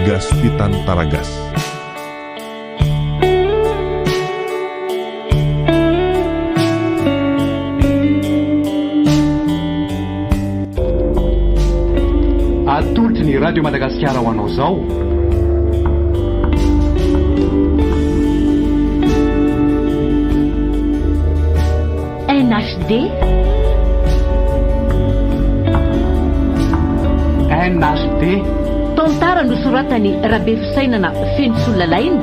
Gaspitan Taragas. Atolotry ny radio Madagasikara ho anao zao. NHD tantara nosoratany Rabe Fisainana Fensolalaina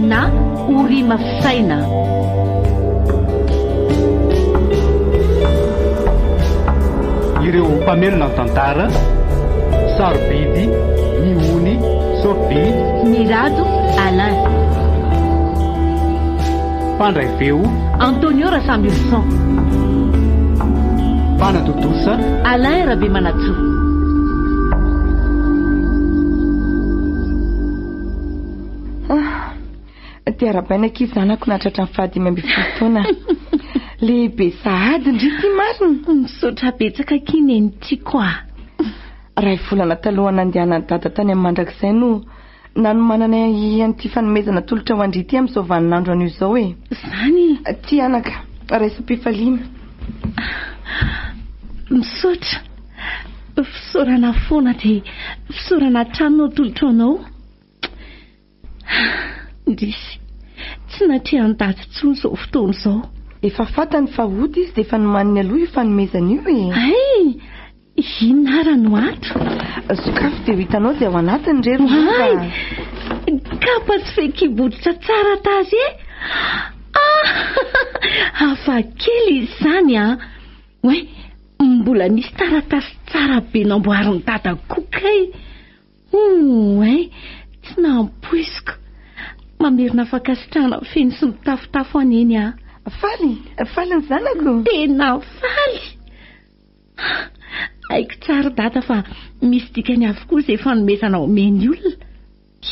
na Orima Fisaina. Ireo mpamelona ny tantara: Sarobidy, Miony, Sophie, Mirado, Alain. Mpandray feo: Antonio Rassamilson. Mpanatotosa: Alain Rabe Manatso. Tiarabaina kivy zanako natratra ny 25 lehibe sahady ndrity marina. Misaotra betsaka kineny ty koa. Ray volana taloha nandehanany dada tany amin'ny mandrakizay no nanomanana an'ity fanomezana tolotra ho andrity amin'izao vaninandro an'io izao e. Zany ty anaka raisam-pifaliana. Misaotra. Fisaorana foana dia fisaorana tranonao tolotra anao. Ndrisy tsy natrehan'ny dady intsony izao fotoana izao. Efa fantany fa ody izy dia efa nomaniny aloha io fanomezana io e. Ay, inara no ato. Sokafo dia ho hitanao izay ao anatiny rery. Ay, kapa tsy fehikibodratra tsara tazy e. Hafa kely izany a. Hoe, mbola nisy taratasy tsara be namboarin'ny dada kokay. Ay, tsy nampoisiko. Mamerina fakasitrana feno sy mitafotafo aneny a. Faly ny zanako. Tena faly. Aiko tsara dada fa misy dikany avokoa izay fanomezana omeny olona.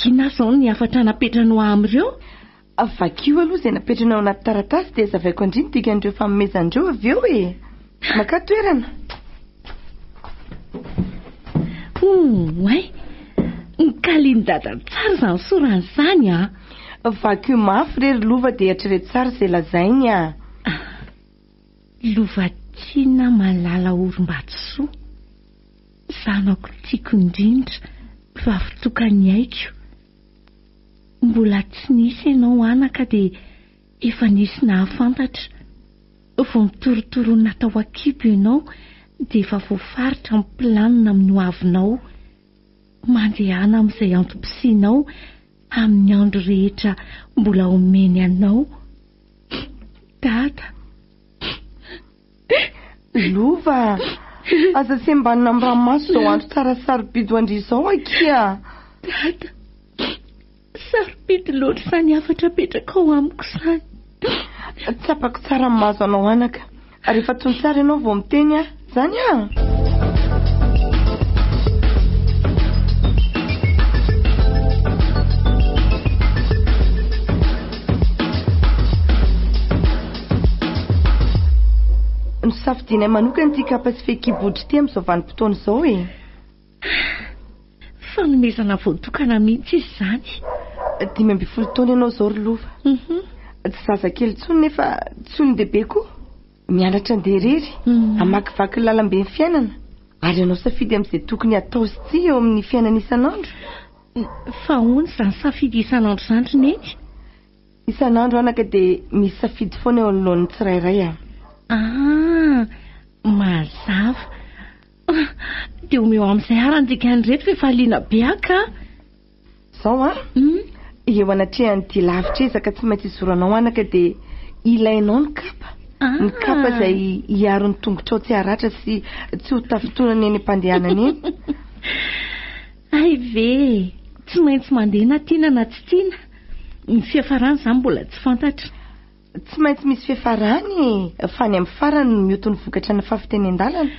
Ina izao ny afatra napetranao amin'ireo? Vakio aloha izay napetranao anaty taratasy dia zavaiko andriny dikan'ireo fanomezan'ireo avy eo e. Maka toerana. Ay, nikaliany dada tsara izany soran'izany a. Vakio mafy rery lova dia eritrereto tsara izay lazainy a. Lovatina malala orim-batsoa. Zanako tiako indrindra, vavitokany aiko. Mbola tsy nisy ianao anaka dia efa nisy nahafantatra. Vao mitorotorony natao akibo ianao dia efa voafaritra amin'ny planina amin'ny hoavinao. Mandehana amin'izay antom-pisianao amin'ny andro rehetra mbola omeny anao. Dada. Lova, aza sembanina amin'ny ranomasy izao andro tsara sarobidy andry izao akia. Dada, sarobidy loatra izany afatra petraka ao amiko izany. Tsapako tsara mahazo anao anaka. Rehefa tony tsara ianao vao miteny a, zany a. Nosafidinay manokana ty kapa sy fehikibodry ty amin'izao vanim-potoana izao e. Fanomezana voatokana mihitsy izy zany. 15 taona ianao izao ry lova. Tsy zazakely tsony nefa tsy olon-dehibe koa. Mianatra andeha irery, amakivaky ny lalam-be ny fiainana. Ary ianao safidy amin'izay tokony atao sy tsy eo amin'ny fiainana isan'andro. Fa hono izany safidy isan'andro izany neny? Isan'andro anaka dia misy safidy foana eo anoloan'ny tsirairay a. Mazava. Dia omeo amin'izay arany dikan'ireto fa efa liana be aka. Zao a? Eo anatrehan'ny dia lavitra ezaka tsy maintsy izoranao anaka dia ilainao ny kapa. Ny kapa izay hiaro ny tongotrao tsy haratra sy tsy ho tafitonana eny am-pandehanana eny. Ay ve, tsy maintsy mandeha na tiana na tsy tiana. Ny fiafarany izany mbola tsy fantatra. Tsy maintsy misy fiafarany fa ny amin'ny farany no mioto ny vokatra ny fafiteny an-dalana.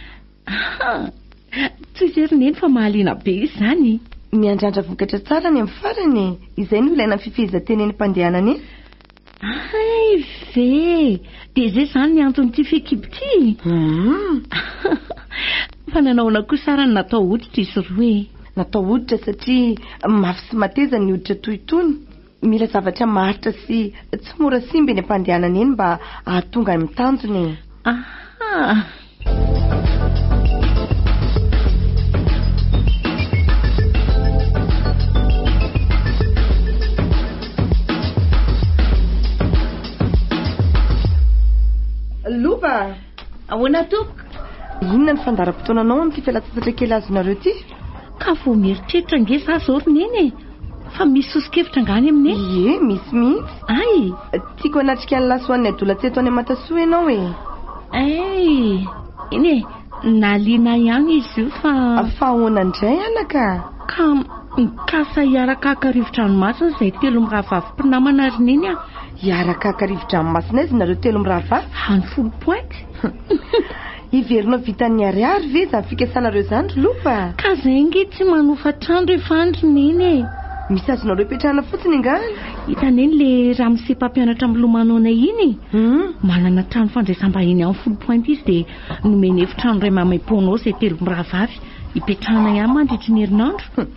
Tsy izery neny fa mahaliana be izany. Miandrandra vokatra tsara ny amin'ny farany. Izay no ilaina ny fifehezan-teny eny am-pandehanana eny. Ay ve, dia izay izany ny antony fehikibo ty. Fa nanaona koa sara ny natao hoditra izy roa e. natao hoditra satria mafy sy mateza ny hoditra toy itony. Mila zavatra maritra sy tsy mora simba eny ampandehanana eny mba ahatonga ny mitanjony. Aha. Lova, Ahoana toko? inona ny fandaram-potoananao amin'ity fialan-tsasatra kely azonareo ity? Ka vao mieritreritra nge za zao roneny fa misy sosikevitra ngany aminay. Ie, misy mihitsy. Ay, Tiako anatrika ny lasoan'ny adola tseto any Matasoa ianao e. ay, iny naliana ihany izy io fa Ahoana indray anaka? ka mikasa hiaraka haka-rivo-dranomasina izay telo mirahavavim-pinamana roneny a. Hiaraka haka-rivo-dranomasina izy nareo telo mirahavavy? Hany folo pointy. Iverinao vitan'ny ariary ve izany fikasanareo izany ry Lova? Ka zay nge tsy manofa-trano rehefa andro neny. Misy azonareo petrahana fotsiny ngany? Hitaneny le raha misy mpampianatra milomanoana iny manana trano fandraisam-bahiny amin'ny folo pointy izy dia nomeny efitrano ray mamaipoanao izay telo mirahavavy hipetrahana ihany mandritry ny herinandro.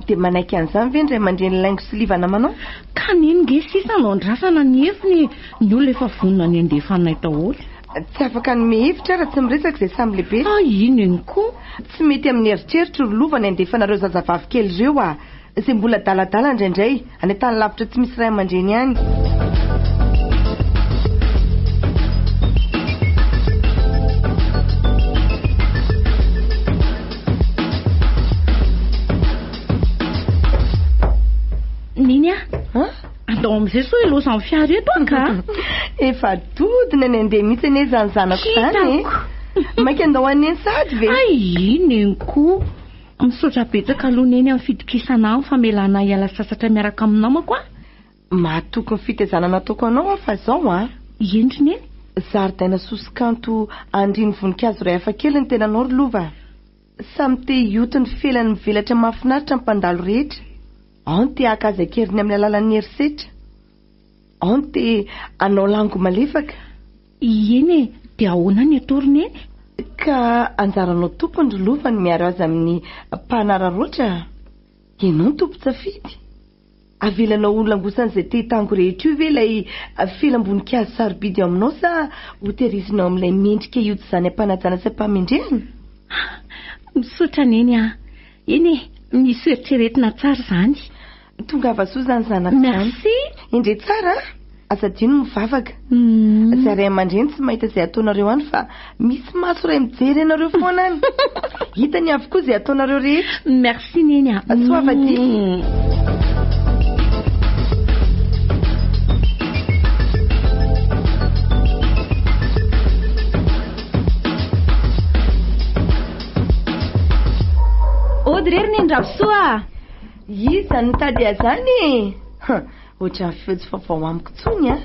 Dia manaiky an'izany ve ndray mandreny laingo sy livana manao? Ka neny nge sisa anao andrasana ny hefiny ny olona efa vonona ny andefanay daholo. Tsy afaka nome hevitra raha tsy miresaka izay samy lehibe. Iny eny koa. Tsy mety amin'ny eritreritro ry Lova ny andefanareo zazavavy kely ireo a. Izay mbola daladala indraindray any tany lavitra tsy misy ray aman-dreny ihany. Niny a? Andao amin'izay so eloza amin'ny fiara eto ka? Efa dodina ny andeha mihitsy anie izany zanako izany. Mainka andao aneny sady ve? Iny eny koa. Misaotra betsaka aloha neny amin'ny fitokisana amin'ny famelana hiala sasatra miaraka amin'ny namako a. Mahatoky ny fitezanana ataoko anao a fa zao a. Endry neny? Zaridaina sosikanto andriny voninkazo iray hafa kely ny tenanao ry Lova. Samy te hioty ny felany mivelatra mahafinaritra ny mpandalo rehetra. Ao ny te haka azy akeriny amin'ny alalan'ny herisetra. Ao ny te anao lango malefaka. Eny dia ahoana ny atao ry neny? Ka anjaranao tompony ry Lova ny miaro azy amin'ny mpanararoatra. Ianao ny tompo tsafidy. Avelanao olangosana te hitango rehetra io ve ilay felam-boninkazo sarobidy aminao sa hoterizinao amin'ilay mendrika hioty izany ampanajana sy ampamendrehana? Misaotra neny a. Eny misy eritreretina tsara izany. Tonga avasoa izany zanako izany. Merci. Indray tsara asa dino mivavaka. Izay ray aman-dreny tsy mahita izay ataonareo any fa misy maso ray mijery ianareo foana any. Hitany avokoa izay ataonareo rehetra. Merci neny a. Soavady. Ody rery ny Ravisoa. Iza nitady azany? Ohatra ny feo tsy vaovao amiko tsony a.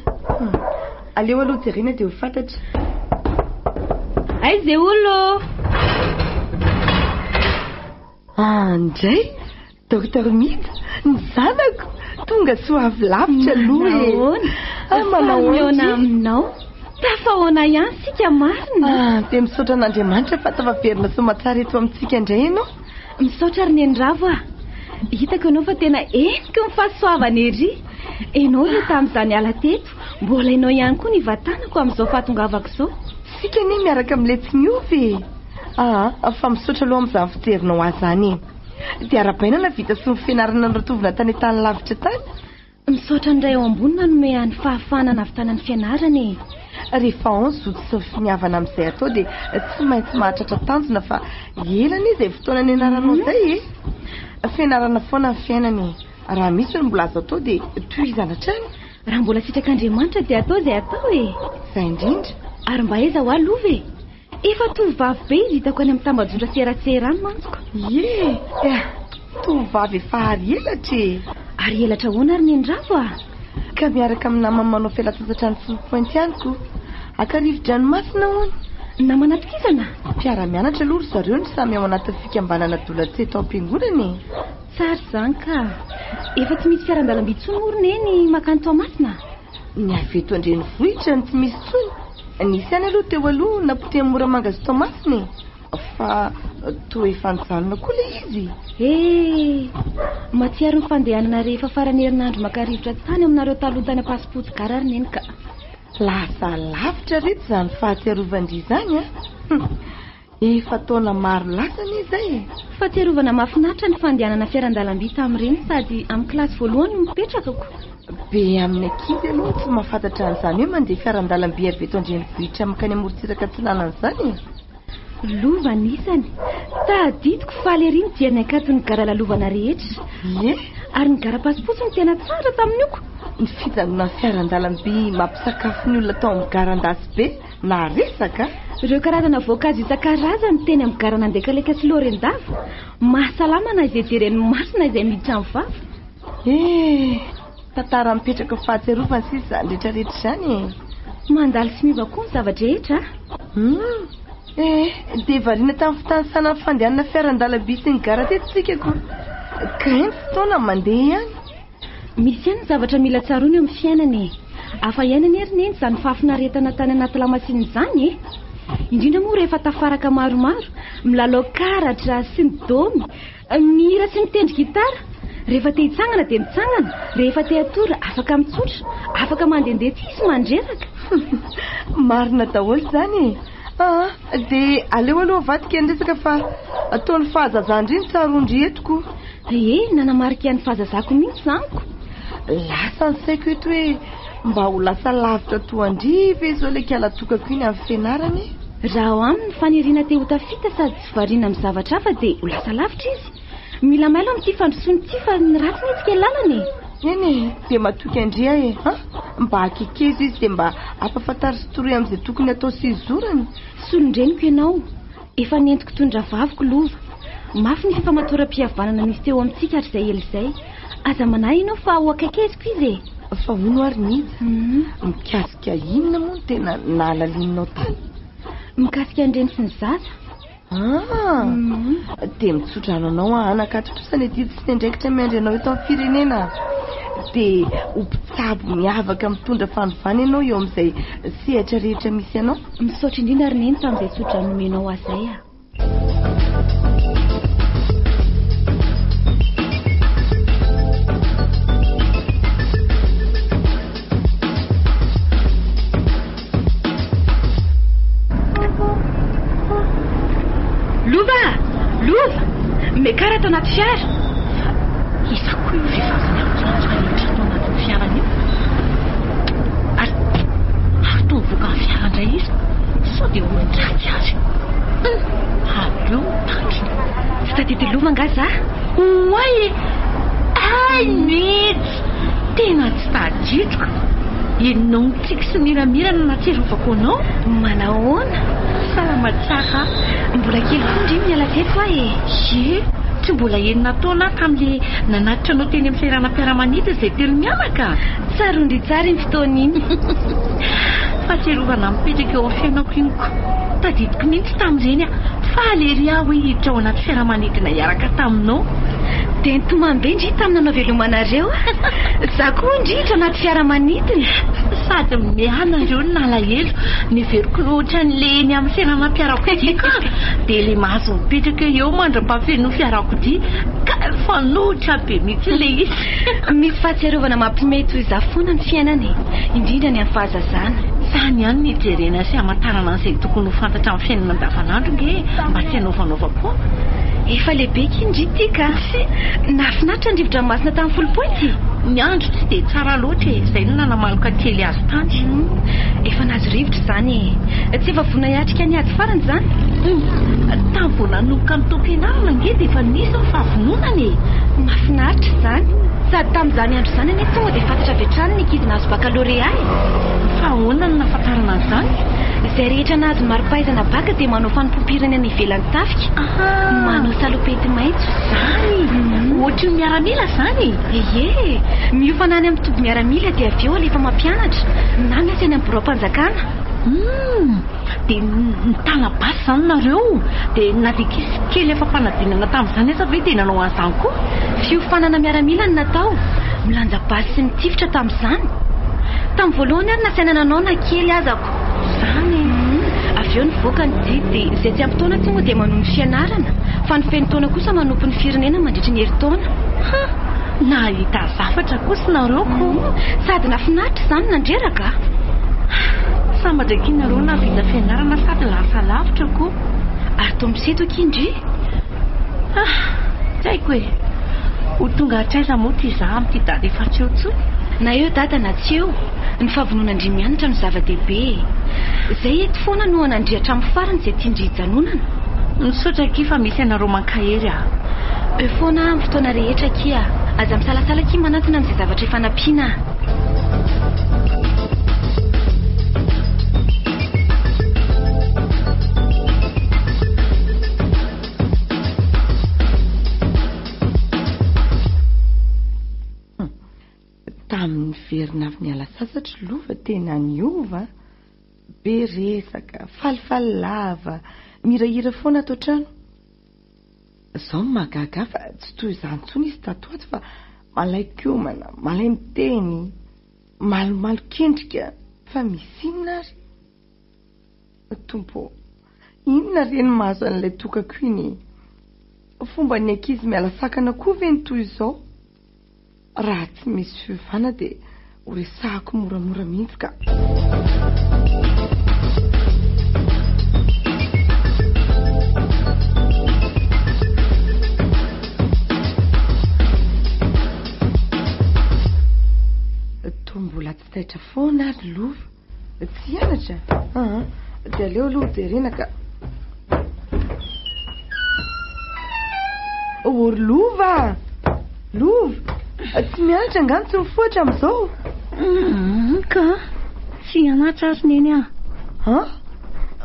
Aleo aloha jerena dia ho fantatra. Aiza olo? Andray, Docteur Mida, ny zanako, tonga soavy lavitra aloha e. Miona aminao. Tafahoana ihany sika marina. Dia misaotra an'Andriamanitra fa tafaverina somatsara eto amintsika indray ianao. Misaotra ry neny Ravo a. Hitako ianao fa tena eniko ny fahasoavana ery. Ianao io tamin'izany ala teto mbola ianao ihany koa ny vatanako amin'izao fahatongavako izao. Sika anie miaraka amin'ilay miovy. Fa misaotra aloha amin'izany fijerinao azy zany. Dia ara-bainana vita sy ny fianarana noratovina tany tany lavitra tany. Misaotra indray ao ambony nanome any fahafahana navitana ny fianarana e. Rehefa ao ny zoto sy finiavana amin'izay atao dia tsy maintsy mahatratra tanjona fa elana izay fotoana ny anaranao izay e. Fianarana foana ny fiainany. Raha misy ny mbola azo atao dia tohizana hatrany. Raha mbola sitrakan'Andriamanitra dia atao izay atao e. Izay indrindra. Ary mba aiza ho alova e. Efa tovavy be izy hitako any amin'ny tambajotran seratsera any mantsiko. Tovavy efa ary elatra e. Ary elatra ahoana ary neny Ravo a? Ka miaraka amin'ny namany manao fialan-tsasatra ny folo pointy ihanyko. Haka-rivo-dranomasina hono. Namanatikizana? Mpiara-mianatra aloha ry zareo ny samy ao anaty fikambanana dolatseto am-piangonana e. Tsara izany ka. Efa tsy misy fiaran-dalam-by intsony moa neny makany Toamasina. Ny avy eto andrenivohitra ny tsy misy tsony. Nisy any aloha teo aloha napotehan'ny Moramanga sy Toamasina e. fa toa efa nijanona koa le izy. Matsiaro ny fandehanana rehefa farany herinandro maka-rivotra tany aminareo taloha tany am-pasipotsy garary neny ka lasa lavitra reto izany fahatsiarovandry izany a. Efa taona maro lasany izay. Fahatsiarovana mahafinaritra ny fandehanana fiaran-dalamby tamin'ireny sady amin'ny kilasy voalohany mipetrakako. Be amin'ny ankizy aloha tsy mahafantatra an'izany hoe mandeha fiaran-dalamby avy eto andrenivohitra makany amorontsiraka tsy nanan'izany. Lova nisany tadidiko faly ery ny dia ny ankatony gara lalovana rehetra. Ary ny gara pasipotsy ny tena tsara tamin'oko. Ny fijanona ny fiaran-dalamby mampisakafo ny olona tao amin'ny garandasy be na resaka. Ireo karazana voankazo isan-karazany teny amin'ny gara nandekaleka sy lorendava. Mahasalama na izay deren'ny masina izay miditra amin'ny vava. Tantara mipetraka fahatsiarovana sisa izany rehetrarehetra izany. Mandalo sy miova koa ny zavatra rehetra. Dia variana tamin'ny fitanisana ny fandehanana fiaran-dalamby sy ny gara tetisika koa. Ka eny fotoana mandeha ihany. Misy ihany ny zavatra mila tsaroana eo amin'ny fiainana. Hafa iainana ery neny izany fahafinaretana tany anaty lamasinina izany. Indrindra moa rehefa tafaraka maromaro, milalao karatra sy ny domy, mihira sy mitendry gitara. Rehefa te hitsangana dia mitsangana, rehefa te hatory afaka mitsotra, afaka mandehandeha tsisy mandreraka. Marina daholo izany. Dia aleo aloha vadika ny resaka fa ataon'ny fahazazandry iny tsaroandry etoko. Nanamarika ny fahazazako mihitsy zaniko. Lasa ny saiko eto hoe mba ho lasa lavitra toandriva izao ilay kalatokako iny amin'ny fianarany. Raha ho aminy faniriana te ho tafita sady tsy variana amin'ny zavatra hafa dia ho lasa lavitra izy. Mila mailo amin'ity fandrosoany ity fa ny ratsy ny etsika lalany. Dia matoky andria mba hakikeza izy dia mba ampafantary sy toroy amin'izay tokony atao sy izorany. Solondreniko ianao, efa nentiko tondra vaviko lova. Mafy ny fifamatoram-pihavanana nisy teo amintsika hatr'izay ela izay. Aza manahy ianao fa ho akaikeziko izy. Fa hono ary niza. Mikasika inona moa no tena nahalalinao tany? Mikasika andreny sy ny zaza. Dia mitsodrano anao anakatrotosany didy sy nendraikitra miandry anao eto amin'ny firenena. Dia ho mpitsabo miavaka mitondra fanovana ianao eo amin'izay sehatra rehetra misy anao. Misaotra indrindra ary neny tamin'izay tsodrano nomenao azay. Lova! Mekara tao anaty fiara. Isako io vehivavy amin'izany tao anaty fiarany io. Ary toa mivoaka amin'ny fiara indray izy. Sao dia olon-dratsy azy. Aleo tandriny. Tsy tadidi lova nga za? Mihitsy. Tena tsy tadidiko. Ianao nitsika sy miramirana natserovako anao. Manahoana? Salama tsara. Mbola kely fondry miala teto tsy mbola enina taona tamin'ilay nanatitra anao teny amin'ny fiaranam-piaramanidina izay telo mianaka. Tsarondry tsara iny fotoan'iny. Fahatsiarovana mipetraka eo amin'ny fiainako iny koa. Tadidiko mihitsy tamin'ireny fa alery aho hoe hiditra ao anaty fiaramanidina hiaraka taminao. Dia nitomany be indry taminanao velomanareo. Za koa indritra anaty fiaramanidina. Sady miana ireo ny nalahelo niveriko ohatra n'leny amin'ny fiaranam-piarako ity ka. Dia ilay mahazo mipetraka eo mandram-pafeno fiarako ity ka fanohitra be mihitsy ilay izy. Misy fahatsiarovana mampiomehy toy iza foana ny fiainana, indrindra ny amin'ny fahazazana. Izany ihany nijerena sy hamantarana an'izay tokony ho fantatra amin'ny fiainana andavanandro nge mba tsy hanaovanova koa. Efa lehibe kindry ity ka. Nafinaritra ny rivotra masina tamin'ny folo-poity. Ny andro tsy dia tsara loatra izay no nanamaloka kely azy tany. Efa nazo rivotra izany. Tsy efa vonahiatrika ny ady farany izany. Tamin'ny vao nanomboka ny taom-pianarana nge dia efa nisy ny fahavononany. Mahafinaritra izany. Sady tamin'izany andro izany anie tonga dia fantatra avy hatrany ny ankizy nahazo baccalauréat. Fa ahoana no nahafantarana an'izany? Izay rehetra nahazo mari-pahaizana baka dia manao fanompompirana ny ivelan'ny tafika. Manao salopety maitso izany. Ohatra ny miaramila izany. Miofanany amin'ny toby miaramila dia avy eo alefa mampianatra na miasa any amin'ny bureau-mpanjakana. Dia nitana basy izany nareo. Dia nadikisy kely efa mpanadinana tamin'izany asa ve dia nanao an'izany koa? Fiofanana miaramila ny natao. Milanja basy sy mitifitra tamin'izany. Tamin'ny voalohany ary nasainana anao na kely azako. Izany. avy eo nivoaka ny didy dia izay tsy ampy taona tsy moa dia manompo fianarana fa ny feno taona kosa manompo ny firenena mandritra ny herintaona. Nahita zavatra kosa nareoko. Sady nafinaritra izany nandreraka. Sambatra kinareo navita fianarana sady lasa lavitra koa. Ary toa miseto akindry. Tsy haiko hoe ho tonga hatraiza moa ty izaho amin'ity dada efa tsy eo tsony. Na eo dada na tsy eo, ny fahavonon'Andry mianatra no zava-dehibe. Izay eto foana no anandrihatra amin'ny farany izay tiandry hijanonana. Misaotra ki fa misy ianareo mankahery aho. Eo foana amin'ny fotoana rehetra kia. Aza misalasala ki manantona amin'izay zavatra efa nampiana. Tamin'ny verina avy ny ala sasatra lova tena niova. Be resaka, falifaly lava, mirahira foana ato trano. Zaho magaga fa tsy toy izany intsony izy tato ato fa malay kiomana, malay miteny, malomalo kendrika fa misy inona ary? Tompo, inona reny mahazo an'ilay tokako iny? Fomba ny ankizy miala sakana koa ve ny toy izao? Raha tsy misy fiovana dia ho resahako moramora mihitsy ka. Mbola tsy taitra foana ary lova. Tsy hianatra. Dia aleo aloha jerena ka. Ory lova! Lova! Tsy mianatra angano tsy mifoatra amin'izao. Ka tsy hianatra ary neny aho.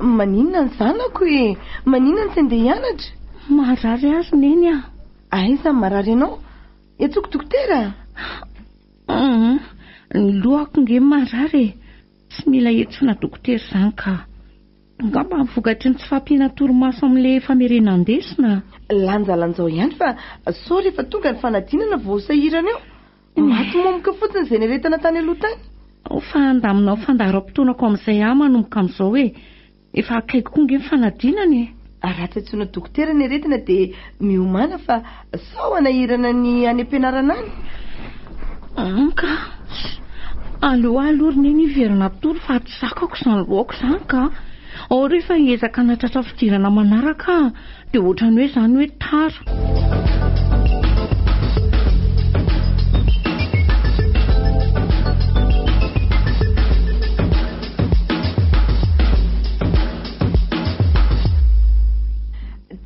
Maninona ny zanako e? Maninona ny tsy andeha hianatra? Marary azy neny aho. Aiza marary ianao? Etsoko dokotera? Ny lohako nge marary. Tsy mila etsona dokotera izany ka. Ngamba mivokatry ny tsy fampiana torimaso amin'ilay famerenandesina. Lanjalanjao ihany fa sao rehefa tonga ny fanadinana vao sahirana eo. Maty momoka fotsiny izay neretana tany aloha tany. Fa andaminao fandaharam-potoanako amin'izay aho manomboka amin'izao hoe efa akaiko koa nge ny fanadinana e. Raha tsy antsoina dokotera neretina dia miomana fa sao anahirana ny any am-pianarana any. Ka aloha ny verina tory fa tsy sakako izany lohako izany ka. Ao rehefa hiezaka natratra fidirana manaraka dia ohatrany hoe izany hoe tara.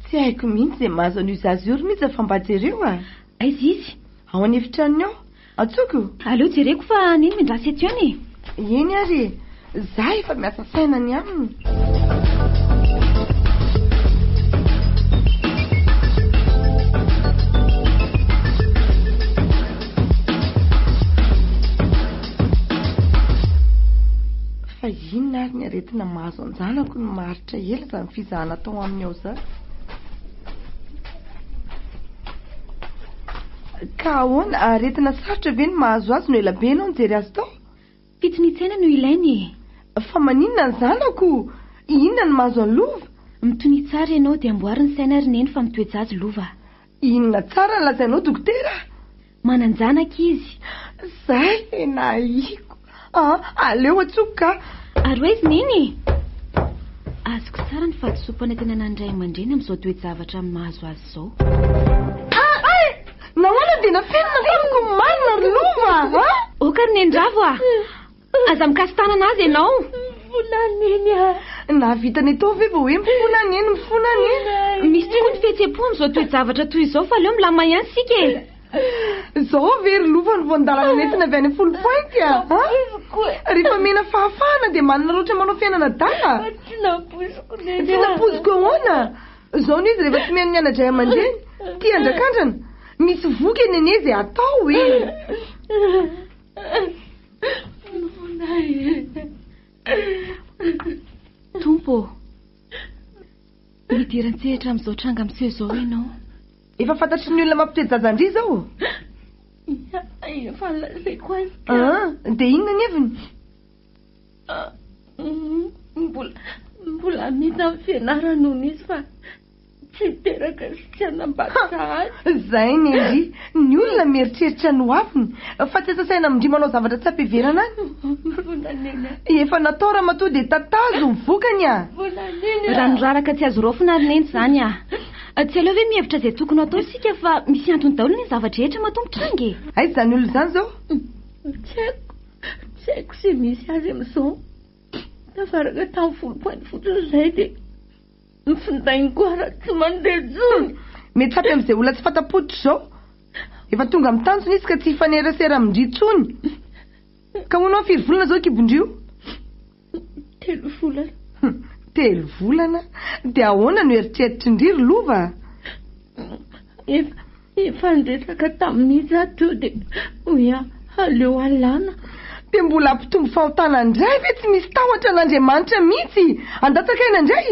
Tsy haiko mihitsy izay mahazo an'io zaza io mihitsy afambajereo a. Aiza izy? Ao any efitranony ao. Atsoko. Aleo jereko fa neny mindrasa eto ihany. Eny ary. Za efa miasa saina ny aminy. Fa inona ary ny aretina mahazo anjanako ny maritra ela izany fizahana tao aminy ao za. Ka ahoana aretina sarotra ve ny mahazo azy no elabe ianao nijery azy tao? Fitonitsena no ilainy. Fa maninona ny zanako? Inona ny mahazo any lova? Mitony tsara ianao dia amboariny saina ary neny fa mitoejazy lova. Inona tsara ny lazainao dokotera? Mananjanaka izy. Zay nahiko. Aleo atsoko ka. Ary hoe izy neny? Azoko tsara ny fahadisompana tena nandray aman-dreny amin'izao toejavatra amin'ny mahazo azy izao. Nahoana dia nafenina tamiko marina ry lova? Okary nendravo aza mikasitanana azy ianao. Volaneny Nahavitany atao ve vao hoe mifona neny. Misy tokoa ny fihetsem-po amin'izao toejavatra toy izao fa aleo milama ihany sika e. Zao very lova ny voandalana netina avy any folo pointy rehefa mena fahafahana dia manana loatra manao fiainana dala. Tsy napoziko ahoana. Zao no izy rehefa tsy mihany mianadray aman-dreny tia andrakandrana. Misy voky eny izay atao e. Tompo, midiran-tsehatra amin'izao tranga miseho izao ianao. Efa fantatry ny olona mampitety zazandry izao. Efa lazaiko azy. Dia inona ny heviny? mbola mita amin'ny fianaranono izy fa tsy teraka sy anambaka zay nendry ny olona mieritreritra ny hoaviny fa tsy sasaina amindry manao zavatra tsy ampiverana any efa natao raha matoa dia tatazo mivokany a raha noraraka tsy azo rofina ary neny zany tsy aleo hoe mihevitra izay tokony atao sika fa misy antony daholo ny zavatra rehetra matombotranga ay zany olona zany zao tsy haiko sy misy azy am'izao tafaraka tamin'ny folo-poany fotsiny izay dia mifindainy koa raha tsy mandeha jony mety sapy amin'izay olona tsy fantapotro izao efa tonga amin'ny tanjona izy ka tsy hifanerasera amindry tsony ka hoanao firy volana zao kibondrio 3 volana 3 volana dia ahoana no eritreritry ndriry lova efa ndresaka tamin'izy ato dia hoia aleo alana dia mbola ampitombo fahotana indray ve tsy misy tahotra n'Andriamanitra mihitsy andatsaka aina indray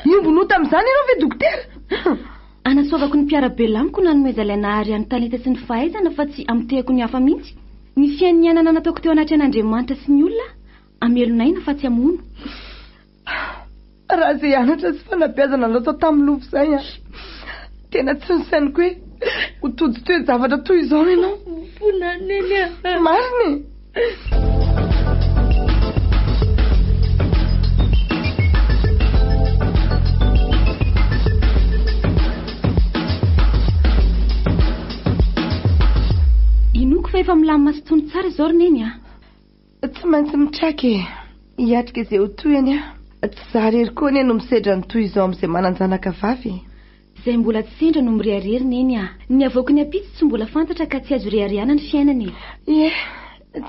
iombonao tamin'izany ianao ve dokotera anasoavako ny mpiara-belamiko nanomezalay nahary any talenta sy ny fahaizana fa tsy amitehako ny hafa mihitsy ny fiainanana nataoko teo anaty an'Andriamanitra sy ny olona amelonaina fa tsy amono raha izay anatra sy fanabeazana natao tamin'ny lovo izay tena tsy nisainiko hoe ho tojo toe zavatra toy izao ianao vonaneny mariny inoko fa efa milamina sy tony tsara izao roneny tsy maintsy mitraka hiatrika izay ho toyany tsy zaharery koa ny no misedra ny toy izao amin'izay mananjanaka vavy izay mbola tsy sendra no mireharery neny ny avoako ny apitsy tsy mbola fantatra ka tsy azo rehariana ny fiainany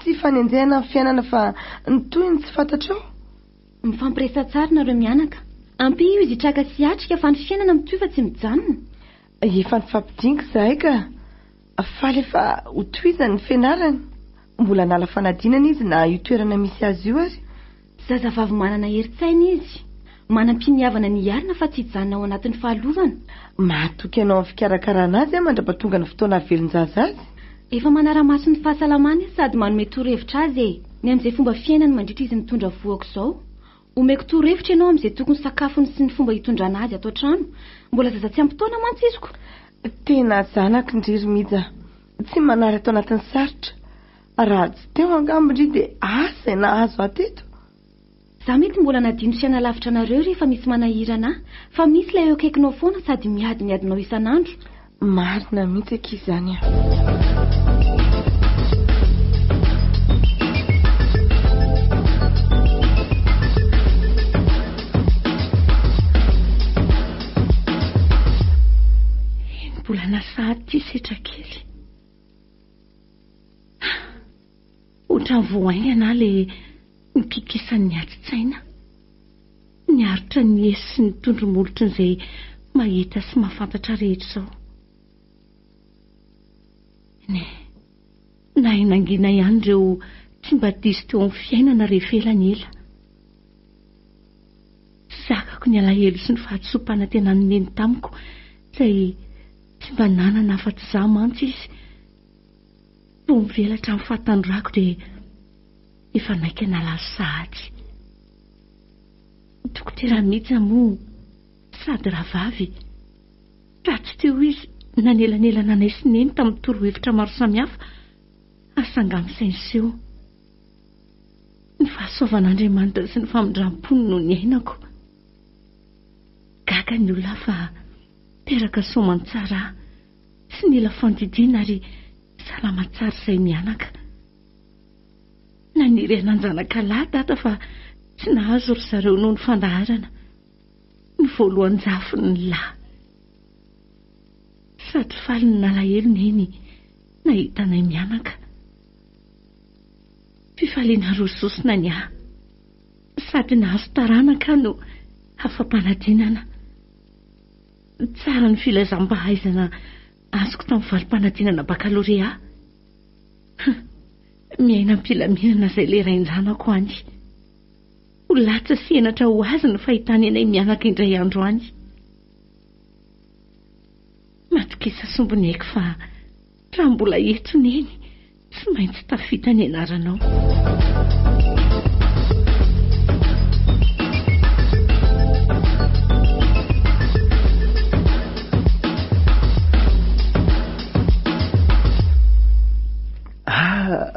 tsy fanenjehana ny fiainana fa ny toy ny tsy fantatrao mifampiresa tsara nareo mianaka ampy io izy hitraka sy atrika fa ny fiainana mitoy fa tsy mijanona efa ny fampidiniko zahay ka faly efa ho toizany ny fianarany mbola nala fanadinana izy na io toerana misy azy io ary zazavavy manana herin-tsaina izy manam-piniavana ny arina fa tsy hijanona ao anatin'ny fahalovana mahatoky ianao amin'ny fikarakarana azy mandrapatonga ny fotoana velonjaza azy efa manara-maso ny fahasalamana izy sady manome torohevitra azy ny amin'izay fomba fiainany mandritra izy mitondra voako izao omeko torohevitra ianao amin'izay tokony sakafony sy ny fomba hitondrana azy atao trano mbola zaza tsy ampitoana mantsy iziko tena zanaka ndriry mija tsy manary atao anatin'ny sarotra raha tsy teo angambindry dia asa na azo ateto za mety mbola nadino sy analavitra anareo rehefa misy manahirana fa misy ilay eo akaikinao foana sady miadinao isan'andro marina mihitsy aky izany mbola nasahady ty setra kely ohatrany voaingana le mikikisan'ny atitsaina niaritra ny esy sy ny tondromolotry n'izay mahita sy mahafantatra rehetra izao na inangina ihany ireo tsy mba diso teo amin'ny fiainana rehefa elany ela zakako ny alahelo sy ny fahatsopana tena noneny tamiko izay tsy mba nanana afa-tsy za mantsy izy vo mivelatra amin'ny fahatandrako dia efa naika nalazo sahady dokotera mihitsy moa sady rahavavy raha tsy teo izy nanelanelana anay sy neny tamin'ny torohevitra maro samihafa asangamisainseho ny fahasoavan'Andriamanitra sy ny famindram-pony no ny ainako gaga ny olona fa teraka somany tsara sy nila fandidiana ary salama tsara izay mianaka naniry ananjanaka lahy tata fa tsy nahazo ry zareo noho ny fandaharana ny voalohany-jafony ny lahy sady faly ny nalahelo neny nahitanay mianaka fifaliana rososina ny ahy sady nahazo taranaka no afampanadinana tsara ny filazam-pahaizana azoko tamin'ny valim-panadinana bakalorea miaina am-pilaminana izay lerain-janako any ho latsa sy enatra ho azy ny fahitany anay mianaka indray andro any matokisa sombony haiko fa raha mbola eto neny tsy maintsy tafita ny anaranao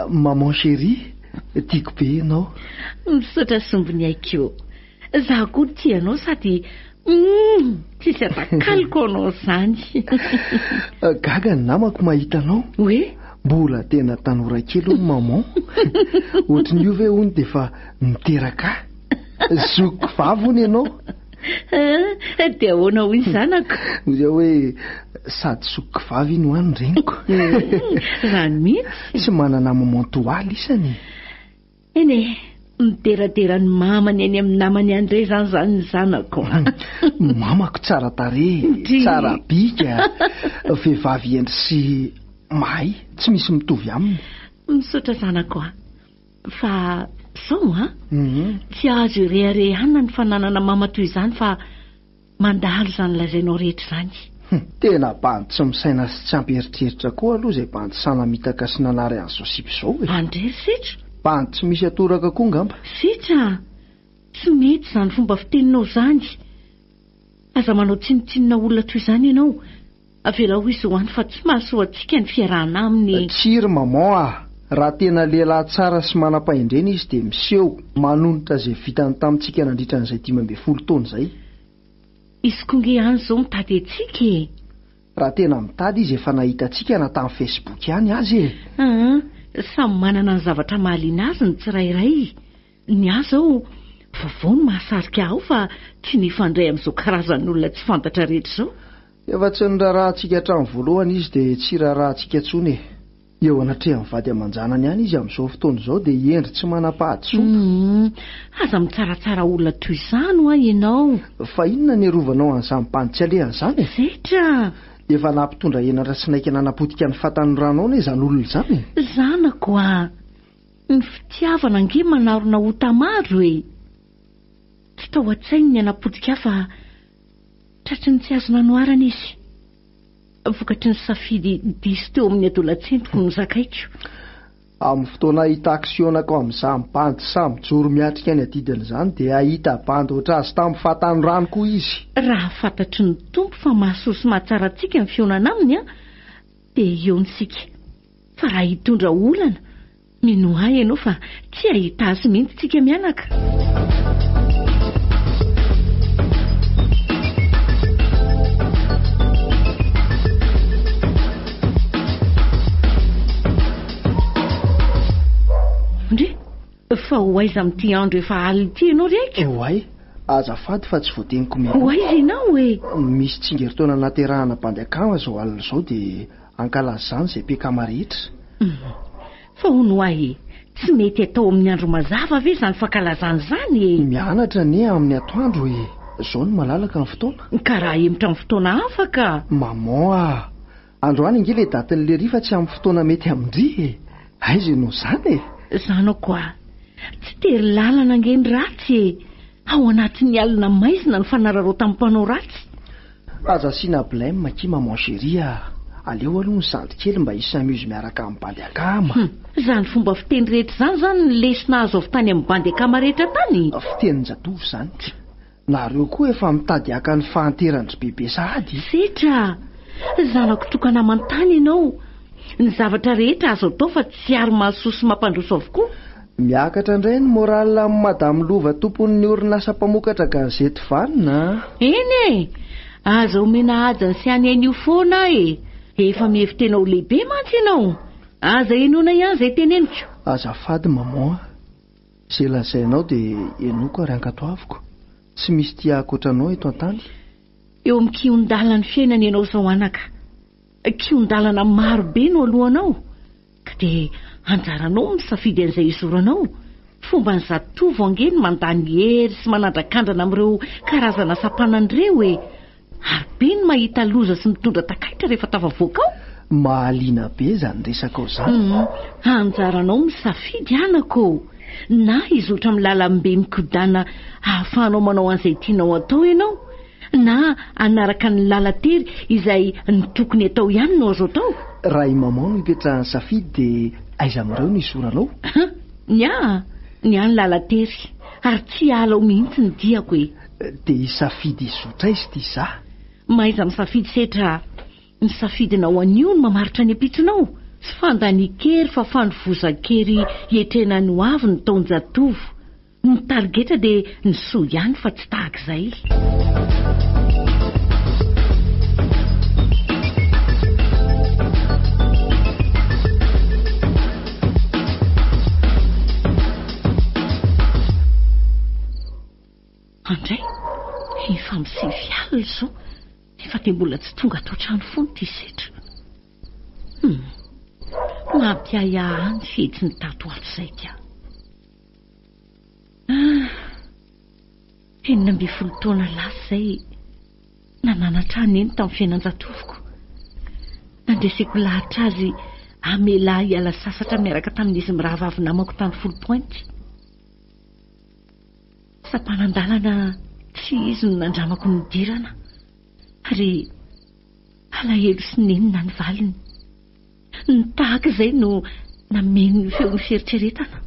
Maman chérie, tiako be ianao. Misaotra sombiny aiko. Zaho koa tianao sady tsisy atakaliko anao zany. Gaga ny namako mahita anao. Hoe? Mbola tena tanora kely hono maman. Ohatran'ny io ve hono dia efa niteraka. Zoko vavy hono ianao. Dia ahoana hoy ny zanako? Dia hoe sady soko vavy iny hoany reniko. Rano mihitsy. Tsy manana maman toaly isany. Eny midera-dera ny mamany any amin'ny namany andray zany ny zanako. Mamako tsara tarehy, tsara bika, vehivavy endry sy mahay, tsy misy mitovy aminy. Misaotra zanako fa sao tsy azo ireharehanina ny fananana mama toy izany fa mandalo zany lazainao rehetra zany. Tena bandy tsy misaina sy tsy amperitreritra koa aloha izay bandy sanamitaka sy nanary an'izao sipy izao e. Andrery sitra. Bandy tsy misy atoraka koa ngamba. Sitra, tsy mety zany fomba fiteninao zany. Aza manao tsinotsinona olona toy izany ianao. Avela ho izy hoany fa tsy mahasoa antsika ny fiarahana aminy. Tsiry maman raha tena lehilahy tsara sy manam-pahendrena izy dia miseho manonitra izay vitany tamintsika nandritra n'izay 12 taona izay. Izy konge ihany izao mitady antsika e. Raha tena mitady izy efa nahita antsika na tamin'ny Facebook ihany azy e. Samy manana ny zavatra mahaliana azy ny tsirairay. Ny ahy zao vaovao no mahasarika aho fa tsy nifandray amin'izao karazan'olona tsy fantatra rehetra izao. Efa tsy nirarahantsika hatramin'ny voalohany izy dia tsy rarahantsika intsony e. Eo anatreha mivady aman-janany ihany izy amin'izao fotoana izao dia endry tsy manam-pahadosoa. Aza mitsaratsara olona toy izany ho ianao. Fa inona ny arovanao an'izany mpanitsy alehany izany e? Zetra. Efa nampitondra henatra sy naika nanapotika ny fatany ranao anie izany olona izany e. Zanako ny fitiavana ange manarona ota maro e. Tsy tao an-tsainy ny anapotika fa tratry ny tsy azo nanoarana izy. Vokatry ny safidy diso teo amin'ny adolatsentiko no zakaiko. Amin'ny fotoana hita aksionako amin'izany bandy samy joro miatrika ny adidin'izany dia ahita bandy oatra azy tamin'ny fatany rano koa izy. Raha fantatry ny tompo fa mahasoa sy mahatsara antsika ny fionana aminy dia eo nisika. Fa raha hitondra olana mino ahy ianao fa tsy ahita azy mihitsy tsika mianaka. Fa ho aiza amin'ity andro efa alina ity ianao raiky? Hoay, azafady fa tsy voateniko mihitsy. Ho aiza ianao e? Misy tsingeritaona naterahana mpandeakama izao alina izao dia ankalaza izany izay mpiakama rehetra. Fa hono ahy tsy mety atao amin'ny andro mazava ve izany fankalazana izany e? Mianatra anie amin'ny atoandro e. Izao no malalaka ny fotoana. Ka raha emotra amin'ny fotoana hafa ka. Maman androany inge ilay datin'ilay rifa tsy amin'ny fotoana mety amindry e. Aiza ianao izany e? Zanako tsy tery lalana angeny ratsy e. Ao anatin'ny alina maizina ny fanararao tamin'ny mpanao ratsy. Aza asiana blème ki maman chérie aleo aloha ny sandy kely mba hisy samizy miaraka amin'ny bandy akama. Zany fomba fiteny rehetra zany ny lesina azo avy tany amin'ny bandy akama rehetra tany. Fitenin-jatovo izany. Nareo koa efa mitady aka ny fahanterandry bebe sahady. Setra, zanako tokana amantany ianao. Ny zavatra rehetra azo atao fa tsy ary mahasoa sy mampandroso avokoa. Miakatra indray ny moral amin'ny madame Lova tompon'ny orinasa mpamokatra gazety vanina. Eny aza omena ajany sy any ainy io foana e. Efa mihevitena ho lehibe mantsy ianao. Aza enoina ihany izay teneniko. Azafady maman izay lazainao dia enoko ary ankatoaviko. Tsy misy tia ankoatranao eto an-tany. Eo amin'ny kion-dalana ny fiainana ianao izao anaka. Kion-dalana maro be no alohanao ka dia anjaranao misafidy an'izay izoranao. Fomba ny zatovo angeny mandany hery sy manandrakandrana amin'ireo karazana sapanan'ireo e. Ary be ny mahita loza sy mitondra takaitra rehefa tafavoaka ao. Mahaliana be izany resaka ao izany. Anjaranao misafidy anako. Na izotra amin'ny lalam-be mikodana ahafahanao manao an'izay tianao atao ianao. Na anaraka ny lalatery izay ny tokony atao ihany no azo atao. Raha i maman no hipetrahany safidy dia aiza amin'ireo no isoranao? Ny any lalatery ary tsy alao mihitsy ny diako e. Dia isafidy izotra izy ity za. Maiza misafidy setra. Ny safidinao anio no mamaritra ny ampitsonao tsy fandanikery fa fandovozan-kery hietrenany ho avy ny taonjatovo. Ny targeta dia ny soa ihany fa tsy tahak'izay. Andray, efa misivy alina izao, nefa dia mbola tsy tonga ato trano foana ity setra. Mampiahiahy fetsy ny tato ato izay tia. 12 taona lasa izay nananatrany eny tamin'ny fiainan-jatoviko. Nandreseko lahatra azy amela hiala sasatra miaraka tamin'izy mirahava avy namako tany Folo Pointe. Sapanandalana tsy izy no nandramako ny dirana ary alahelo sy nenina ny valiny. Ny tahaka izay no nameno ny feon'ny fieritreretana.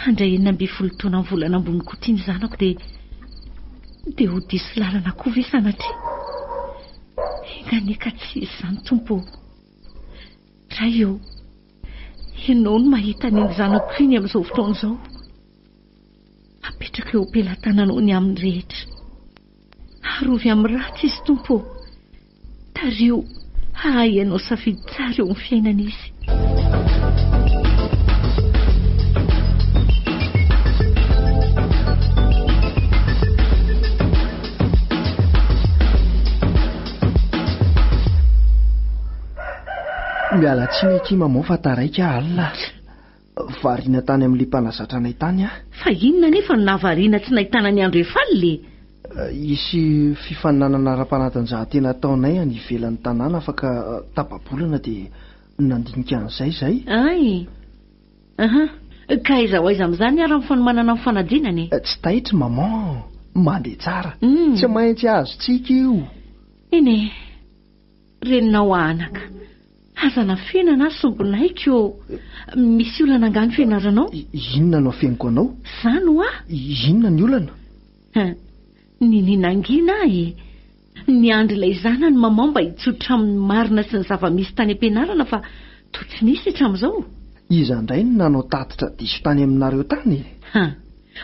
Handray 12 taona amin'ny volana ambony koty ny zanako dia ho diso lalana koa ve sanatria. Enganeka tsy izy izany tompo. Ray eo, ianao no mahita ny zanako iny amin'izao fotoana izao. Apetraka eo am-pelantananao ny amin'ny rehetra. Arovy amin'ny ratsy izy tompo. Tario ianao safidy tsara eo amin'ny fiainana izy. Miala tsiny aty maman fa taraika alina. Variana tany amin'ny lipanazatra anay tany ah. Fa inona nefa no nahavariana tsy nahitana ny andro efa le? Isy fifaninanana ara-panatanjahantena taonay any ivelan'ny tanàna afaka tapabolana dia nandinika an'izay izay. Ay. Ka aiza ho aiza amin'izany ary amin'ny fanomanana amin'ny fanadinany? Tsy taitra maman, mandeha tsara. Tsy maintsy azo tsika io. Eny e, reninao anaka. Hazana fiainana sombinaiko. Misy olana angano fianaranao? Inona no afeniko anao? Zany ho ah? Inona ny olana? Ny ninangina e. Ny andro ilay zanany maman mba hitsotra amin'ny marina sy ny zava-misy tany am-pianarana fa toa tsy misy hatramin'izao. Iza indray no nanao tatitra diso tany aminareo tany?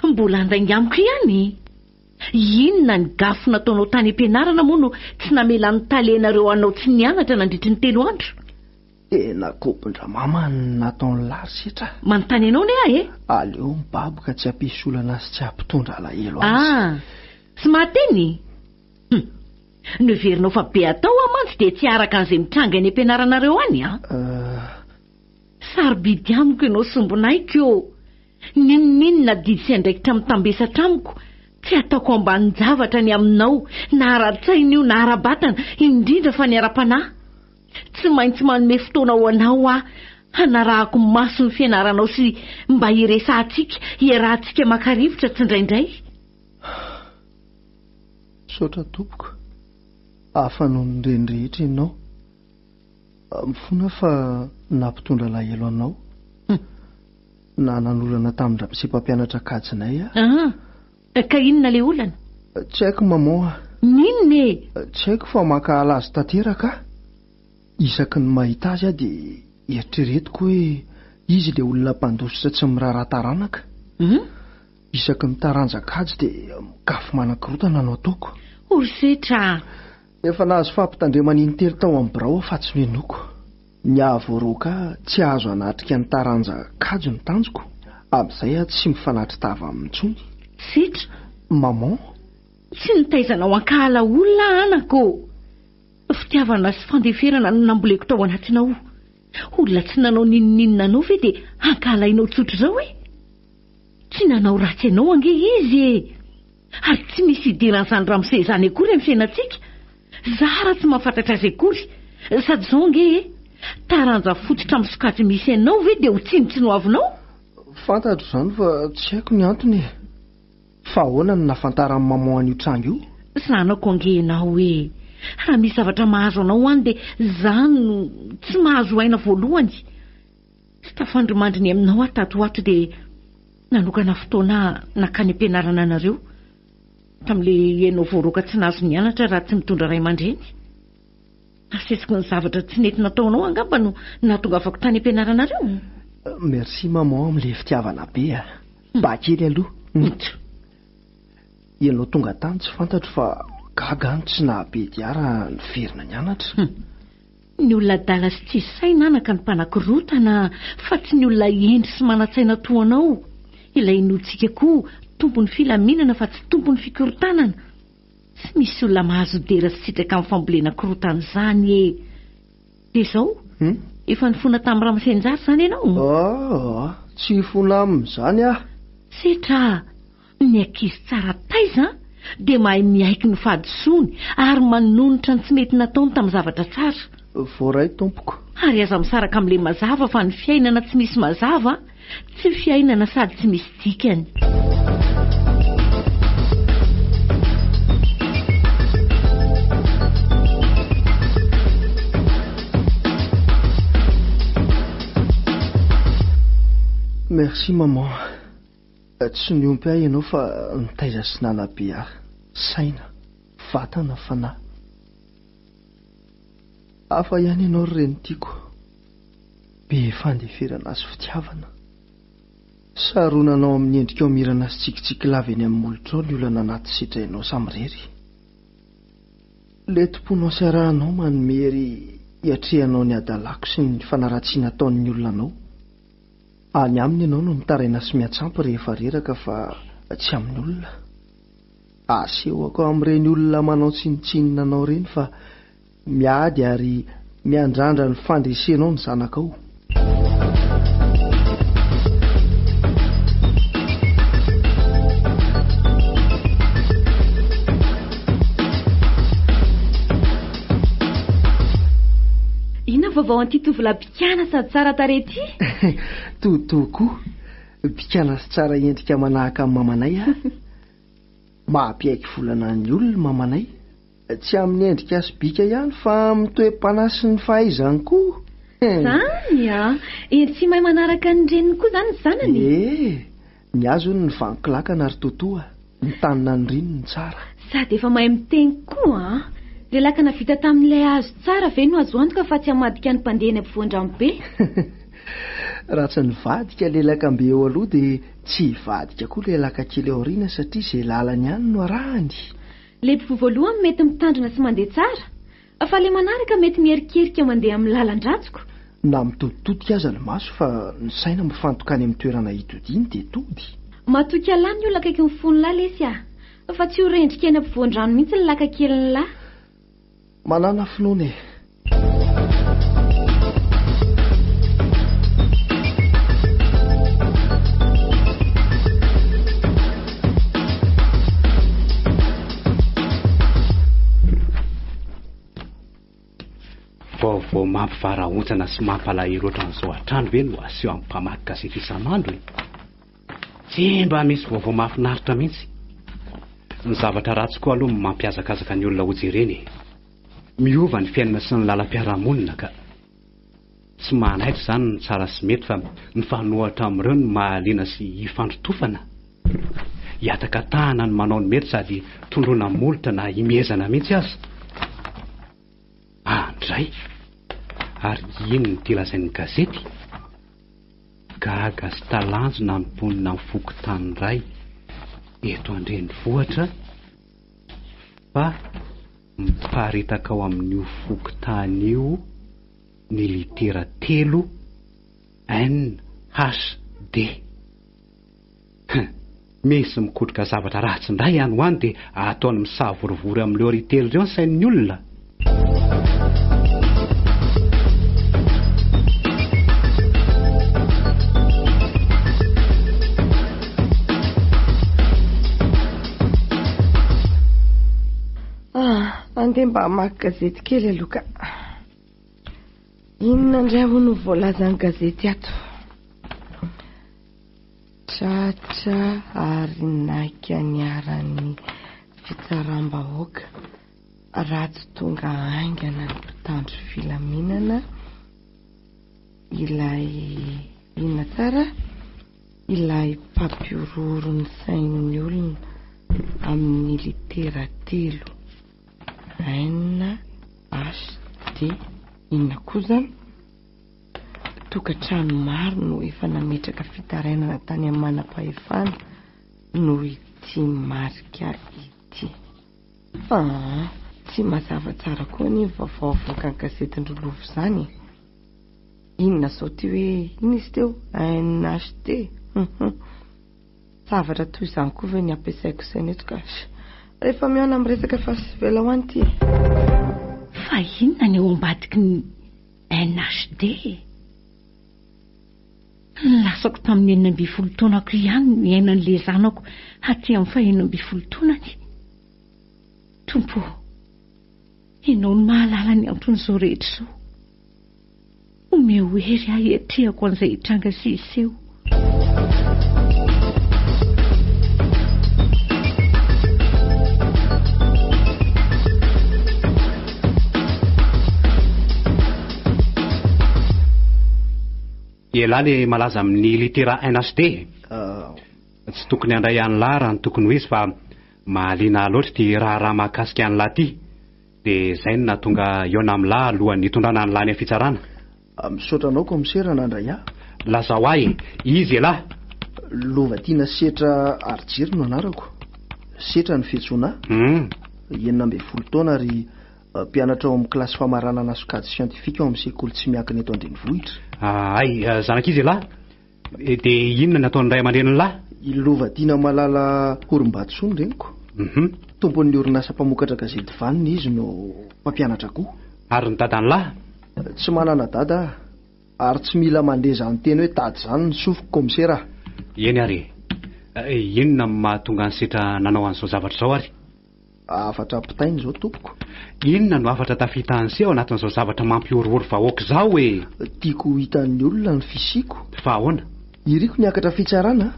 Mbola andainga amiko ihany. Inona ny gafo nataonao tany am-pianarana moa no tsy namela ny talenareo anao tsy nianatra nandritry ny 3 andro? Tena kopondramama nataony lary setra. Manontany ianao ne e? Aleo mibaboka tsy hampisolana sy tsy hampitondra alahelo azy. Tsy mateny? Noverinao fa be atao amantsy dia tsy araka an'izay mitranga any am-pianaranareo any Sarobidy amiko ianao sombinaiko eo. Ninona didy sy andraikitra mitambesatra amiko. Tsy ataoko ambany javatra ny aminao, na ara-tsaina io na ara-batana, indrindra fa ny ara-panahy. Tsy maintsy manome fotoana ho anao hanarahako maso ny fianaranao sy mba hiresahantsika, hiarahantsika maka-rivotra tsy indraindray. Saotra tompoko, hafa noho ny renrehetra ianao. Mifona fa nampitondra alahelo anao. Na nanolana tamin'ny ramosepampianatra kajinay Ka inona le olana? Tsy haiko maman. Ninona e? Tsy haiko fa maka azy tanteraka. Isaky ny mahita azy dia eritreretiko hoe izy ilay olona mpandositra tsy miraharaha-taranaka. Isaky ny taranjaka azy dia mikafo manan-kirotana no ataoko. Orsetra. Efa nahazo fampitandremana intelo tao amin'ny birao fa tsy menoko. Ny ahavoaroaka tsy azo anatrika ny taranjaka ny tanjoko. Amin'izay tsy mifanatritava amin'intsony. Setra. Maman, tsy nitaizanao ankala olona anako. Fitiavana sy fandeferana no namboleko tao anatinao. Olona tsy nanao ninninona anao ve dia ankalainao tsotra izao e? Tsy nanao ratsy ianao ange izy e. Ary tsy misy idiran'izany ramose izany akory amin'ny fiainantsika. Zara tsy mahafantatra azy akory. Sady izao ange e, taranja fototra amin'ny sokajy misy ianao ve dia ho tsinitsy no avinao? Fantatro izany fa tsy haiko ny antony. Fa ahoana no nafantaran'ny maman an'io tranga io? Zanako ange ianao e. Raha misy zavatra mahazo anao any dia izany no tsy mahazo aina voalohany. Tsy tafandrimandriny aminao tato ato dia nanokana fotoana nakany am-pianarana anareo. Tamin'ilay ianao voaroaka tsy nahazo nianatra raha tsy mitondra ray aman-dreny. asesiko ny zavatra tsy nety nataonao angamba no nahatongavako tany am-pianaranareo. Merci maman amin'ilay fitiavana be a. Bakely aloha. Ianao tonga tany tsy fantatro fa gaga any tsy nahabe diara ny verina ny anatra. Ny olona dala sy tsy saina anaka ny mpanankirotana fa tsy ny olona endry sy manatsaina toanao. Ilay inotsika koa tompony filaminana fa tsy tompony fikorotanana. Tsy misy olona mahazo dera sy sitraka amin'ny fambolena korotana izany e. Dia izao efa nifona tamin'ny Ramsenjary izany ianao? Tsy fona amin'izany ah. Setra ny ankizy tsara taiza dia mahay miaiky ny fahadisoany ary manonotra ny tsy mety nataony tamin'ny zavatra tsara. Voaray tompoko. Ary aza misaraka amin'ilay mazava fa ny fiainana tsy misy mazava tsy fiainana sady tsy misy dikany. Merci maman. Tsy niompy ahy ianao fa nitaiza sy nanabe ahy. Saina, vatana fanahy. Hafa ihany ianao ry renitiako. Be fandeferana sy fitiavana. Saronanao amin'ny endrika omirana sy tsikitsiky lava eny amin'ny molotra ao ny olana anaty sitrainao samirery. Letim-ponao sy arahanao manomery hiatrehanao ny adalako sy ny fanaratsiana ataon'ny olona anao. Any aminy ianao no mitaraina sy miatsampy rehefa reraka fa tsy amin'ny olona. Asehoko amin'ireny olona manao tsinitsinina anao ireny fa miady ary miandrandra ny fandresenao ny zanakao. Inona vaovao an'ity tovolahy bikana sady tsara tarety? Totokoa, bikana sy tsara endrika manahaka amin'ny mamanay ah. Mampiaiky volana ny olona mamanay. Tsy amin'ny endrika sy bika ihany fa amin'ny toe-panasy ny fahaizany koa. Zany tsy mahay manaraka ny reniny koa zany ny zanany. Ny azo ny vanikilakana ary totoa, ny tanina ny rininy tsara. Sady efa mahay miteny koa Ilay lakana vita tamin'ilay hazo tsara ve no azo antoka fa tsy hamadika ny mpandeha eny ampovoan-drano be? Raha tsy nivadika ilay lakambe eo aloha dia tsy hivadika koa ilay laka kely ao aoriana satria izay lalany ihany no arahany. Ilay mpivovoaloha mety mitandrina sy mandeha tsara, fa ilay manaraka mety mierikerika mandeha amin'ny lalan-dratsoko. Na mitoditodika aza ny maso fa ny saina mifantokany amin'ny toerana hitodiny dia tody. Matoky alany ny olona akaiky ny fony lahy lesy fa tsy ho rendrika eny ampovoan-drano mihitsy ny laka kely ny lahy. Manana finoana e. Vaovao mampivarahontsana sy mampalahelo ohatran'izao hatrany ve no aseho amin'ny mpamaky gazety isan'andro e? Tsy mba misy vaovao mahafinaritra mihitsy. Ny zavatra ratsy koa aloha mampiazakazaka ny olona ho jereny. Miova ny fiainana sy ny lalam-piarahamonina ka tsy manaitra izany ny tsara sy mety fa ny fanohatra amin'ireo ny mahaliana sy hifandrotofana. Hiataka tahana ny manao ny mety sady tondrona molotra na himezana mihitsy aza. Andray, ary ino ny tilazain'ny gazety? Gaga sy talanjona ny mponina ny fokotany iray eto an-drenivohitra fa miparitaka ao amin'io fokotany io ny litera 3 NHD. Misy mikotroka zavatra ratsy indray ihany ho any dia ataony misavorivory amin'ireo ritelo ireo ny sain'ny olona. Andeha mba hamaky gazety kely aloha. Inona indray ho no voalazan'ny gazety ato? Tratra ary naika niaran'ny fitsaram-bahoaka, ratsy tonga aingana ny mpitandro filaminana, ilay inona tsara, ilay mpampiororo ny sain'ny olona amin'ny litera 3 NHD. dia inona koa zany tokantrano maro no efa nametraka fitarainana tany amin'ny manam-pahefana no ity marika ity. Tsy mazava tsara koa ny vaovao avoaka ny gazetindrolovo izany. Inona sao ty hoe ina izy teo NHD. Zavatra toy izany koa ve ny ampiasaiko izany eto ka rehefa mihaona amin'ny resaka fasivela ho an'ity. Fa inona ny eo ambadiky ny NHD? Lasako tamin'ny 12 taonako ihany ny ainan'le zanako haty amin'ny 12 taonany. Tompo, ianao ny mahalala ny anton'izao rehetra izao. Omeo hery ahy etrehako an'izay hitranga sy hiseho. Elale malaza amin'ny litera NHD. Tsy tokony handray any lahy raha ny tokony ho izy fa mahaliana loatra ty raha mahakasika any lahy ty. Dia izay no nahatonga iona amin'ny lahy alohan'ny hitondrana ny lahy ny fitsarana. Misaotra anao komisera nandray ahy. Lazao ahy, izy lahy. Lovatiana Setra Arjiro no anarako. Setra ny fiantsoana. 12 taona ary mpianatra ao amin'ny kilasy famaranana sokady siantifika ao amin'ny sekoly tsy miankina eto an-drenivohitra. Ay, zanak'izy lahy. Dia inona nataony ray aman-dreny lahy? Lovatiana Malala Korimbatsony reniko. Tompon'ny orinasa mpamokatra gazety vanina izy no mpampianatra koa. Ary ny dadany lahy? Tsy manana dada ary tsy mila mandeha izany teny hoe tady izany ny sofiko komisera. Eny ary, inona mahatonga ny Setra nanao an'izao zavatra izao ary? Afatra pitainy izao tompoko. Inona no afatra tafita an'se ao anatin'izao zavatra mampiorory vahoaka izao hoe? Tiako hitan'ny olona ny fisiko. Fa ahoana? Iriko niakatra fitsarana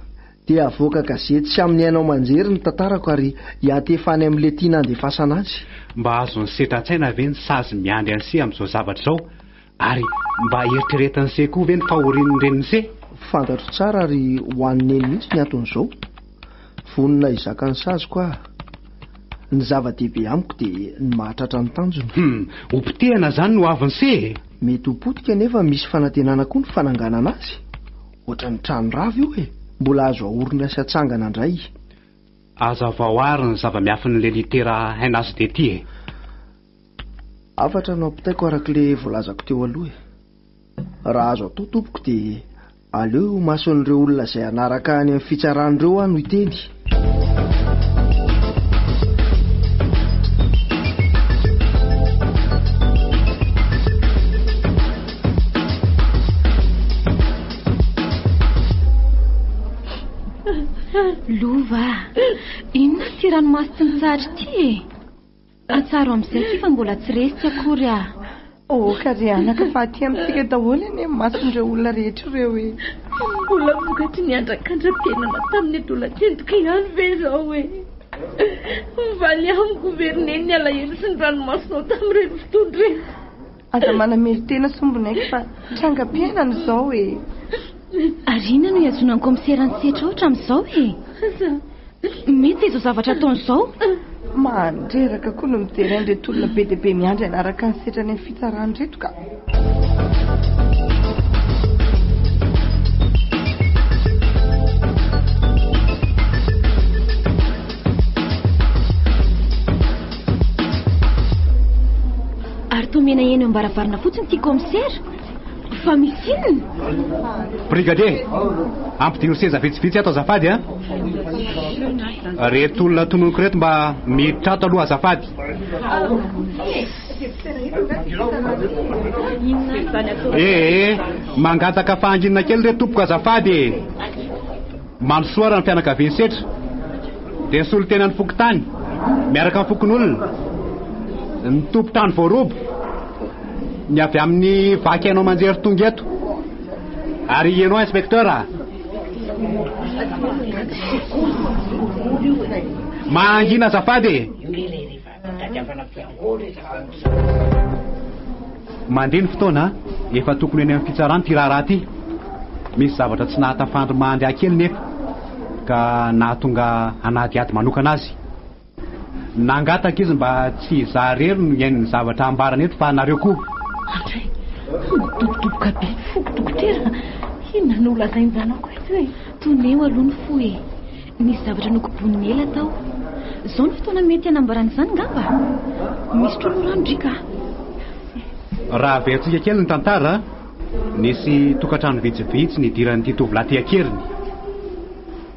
dia avoaka gazety sy amin'ny ainao manjery ny tantarako ary hiatefany amin'le tiana andefasana azy. Mba azon'ny Setra tsaina ve ny sazy miandry an'se amin'izao zavatra izao ary mba eritreretin'se koa ve ny fahorian'ny renin'se? Fantatro tsara ary ho an'ny eny mihitsy ny aton'izao. Vonona izaka ny sazy koa. Ny zava-dehibe amiko dia ny mahatratra ny tanjony. Ompitehana zany no avin'se. Mety ho potika nefa misy fanantenana koa ny fananganana azy. Ohatra ny trano rava io e. Mbola azo ahorina sy atsangana indray. Aza vaoary ny zava-miafin'le litera NHD ty e. Afatra no ampitaiko arak'le voalazako teo aloha e. Raha azo atao tompoko dia aleo mason'ireo olona izay anaraka any amin'ny fitsaran'ireo aho no hiteny. Lova, inona ty ranomasy tsy mitsahatra ty e? Atsaro amin'izay ty fa mbola tsy resy akory aho. Kary anaka fa aty amintsika daholo eny mason'ireo olona rehetra ireo e. Mbola vokatry ny andrakandram-piainana tamin'ny adolatentika ihany ve izao e? Mivaly aho amin'ny governer ny alahelo sy ny ranomasonao tamin'ireny fotoana ireny. Aza manamely tena sombonaiky fa trangam-piainana izao e. Ary inona no hiazonan'ny komiseran'ny Setra ohatra amin'izao e? Mety izao zavatra ataon'izao? Mandreraka koa no mijery an'ireto olona be dia be miandry anaraka ny Setra ny fitsarany reto ka. Ary tomena eny ambaravarana fotsiny ty komisera? Fa misy inona? Brigadier, ampidino seza vitsivitsy ato azafady a? Reto olona tononoko reto mba miditra ato aloha azafady. Mangataka fahanginana kely reto tompoko azafady. Manosoara ny fianakavian'ny Setra. Dia ny solon-tenan'ny fokotany miaraka amin'ny fokon'olona. Ny tompo-trano voarobo ny avy amin'ny vaky hainao manjery tonga eto. Ary ianao inspektera. Mangina azafady. Mandeha ny fotoana efa tokony eny amin'ny fitsarana ty raharaha ty. Misy zavatra tsy nahatafandry mandry akely nefa ka nahatonga anady ady manokana azy. nangataka izy mba tsy zarery no iain'ny zavatra ambarana eto fa nareo koa. Andray, midobodoboka be foko dokotera. Inona no lazainy zanako eto e? Toneo aloha ny fo e. Nisy zavatra nokoboniny ela tao. Zao ny fotoana mety hanambaran'izany ngamba. Misy trolorandrika. Raha verontsika kely ny tantara, nisy tokantrano vitsivitsy nidiran'ity tovolahy ty akeriny.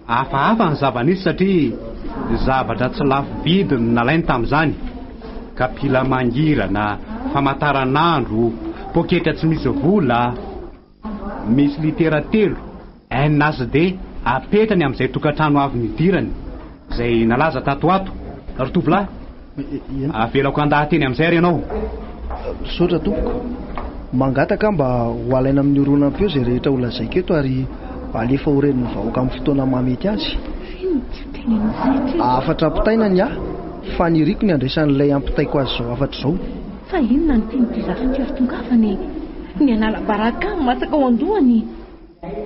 Hafahafa ny zava-nisy satria zavatra tsy lafo vidy no nalainy tamin'izany. Kapila mangirana, famantaranandro, poketra tsy misy vola, misy litera 3, NSD apetrany amin'izay tokantrano avy nidirany, izay nalaza tatoato. Ry tovolahy, avelako andahateny amin'izay ary ianao. Sotra tompoko, mangataka mba ho alaina amin'ny oronan-peo izay rehetra ho lazaiko eto ary alefa ho ren'ny vahoaka amin'ny fotoana mamety azy. Afatra ampitaina ny fa niriko ny andraisan'ilay ampitaiko azy izao afatra izao. Fa inona ny tianyty zavatra ty tongavany? Ny anala baraka masaka ao andohany.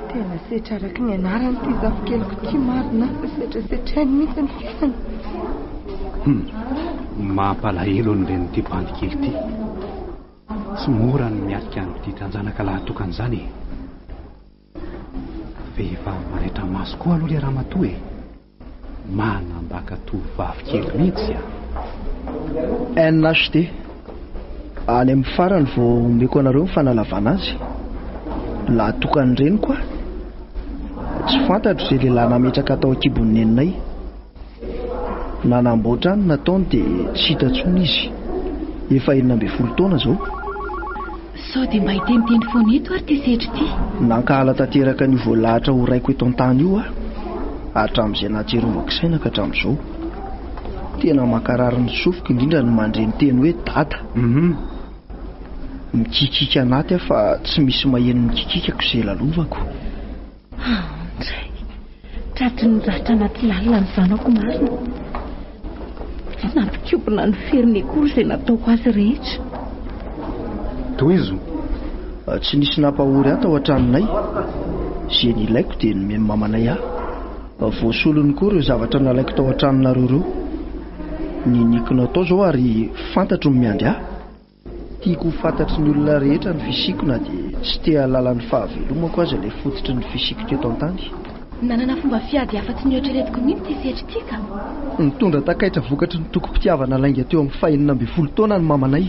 Tena setra araka ny anarany ty zafikeloko ty marina fa setrasetrainy mihitsy ny fiainana. Mampalahelo ny ren'ity bandikely ty. Tsy mora ny miarika amin'ity tranjanaka lahatokan'izany. Vehivavy maraitra maso koa aloha le ramatoa e. Manambaka tovovavy kely mihitsy NHD any amin'ny farany vao omeko anareo ny fanalavana azy. Laha tokany reny koa tsy fantatro izay lehilahy nametraka atao akibon'ny neninay. Nanamboatra any nataony dia tsy hitantsony izy. Efa 12 taona zao. Sao dia mba hiteniteny foana eto ary ty setra ty. Nankahala tanteraka ny voalahatra ho raiko eto an-tany io hatramin'izay nahatsiarovako saina ka hatramin'izao. Tena mankarary ny sofiko indrindra ny mandreny teny hoe dada. Mikikika anaty fa tsy misy maheno mikikikako izay lalovako. Andray, tratry ny zatra anaty lalina ny zanako marina. Nampikobona ny feriny akory izay nataoko azy rehetra. Toizo, tsy nisy nampahory ato ao an-tranonay. Izay nilaiko dia nomeny mamanay voasolony koa ireo zavatra nalaiko tao an-tranonareo ireo. Ninikona tao zao ary fantatro ny miandry tiako fantatry ny olona rehetra ny fisikona dia tsy te halala ny fahavelomako azy ilay fototry ny fisiko teto an-tany. Nanana fomba fiady afa-tsy ny ohatreretiko mihitsy ty setra ty ka. Nitondra takaitra vokatry ny tokom-pitiavana lainga teo amin'ny 12 taona ny mamanay.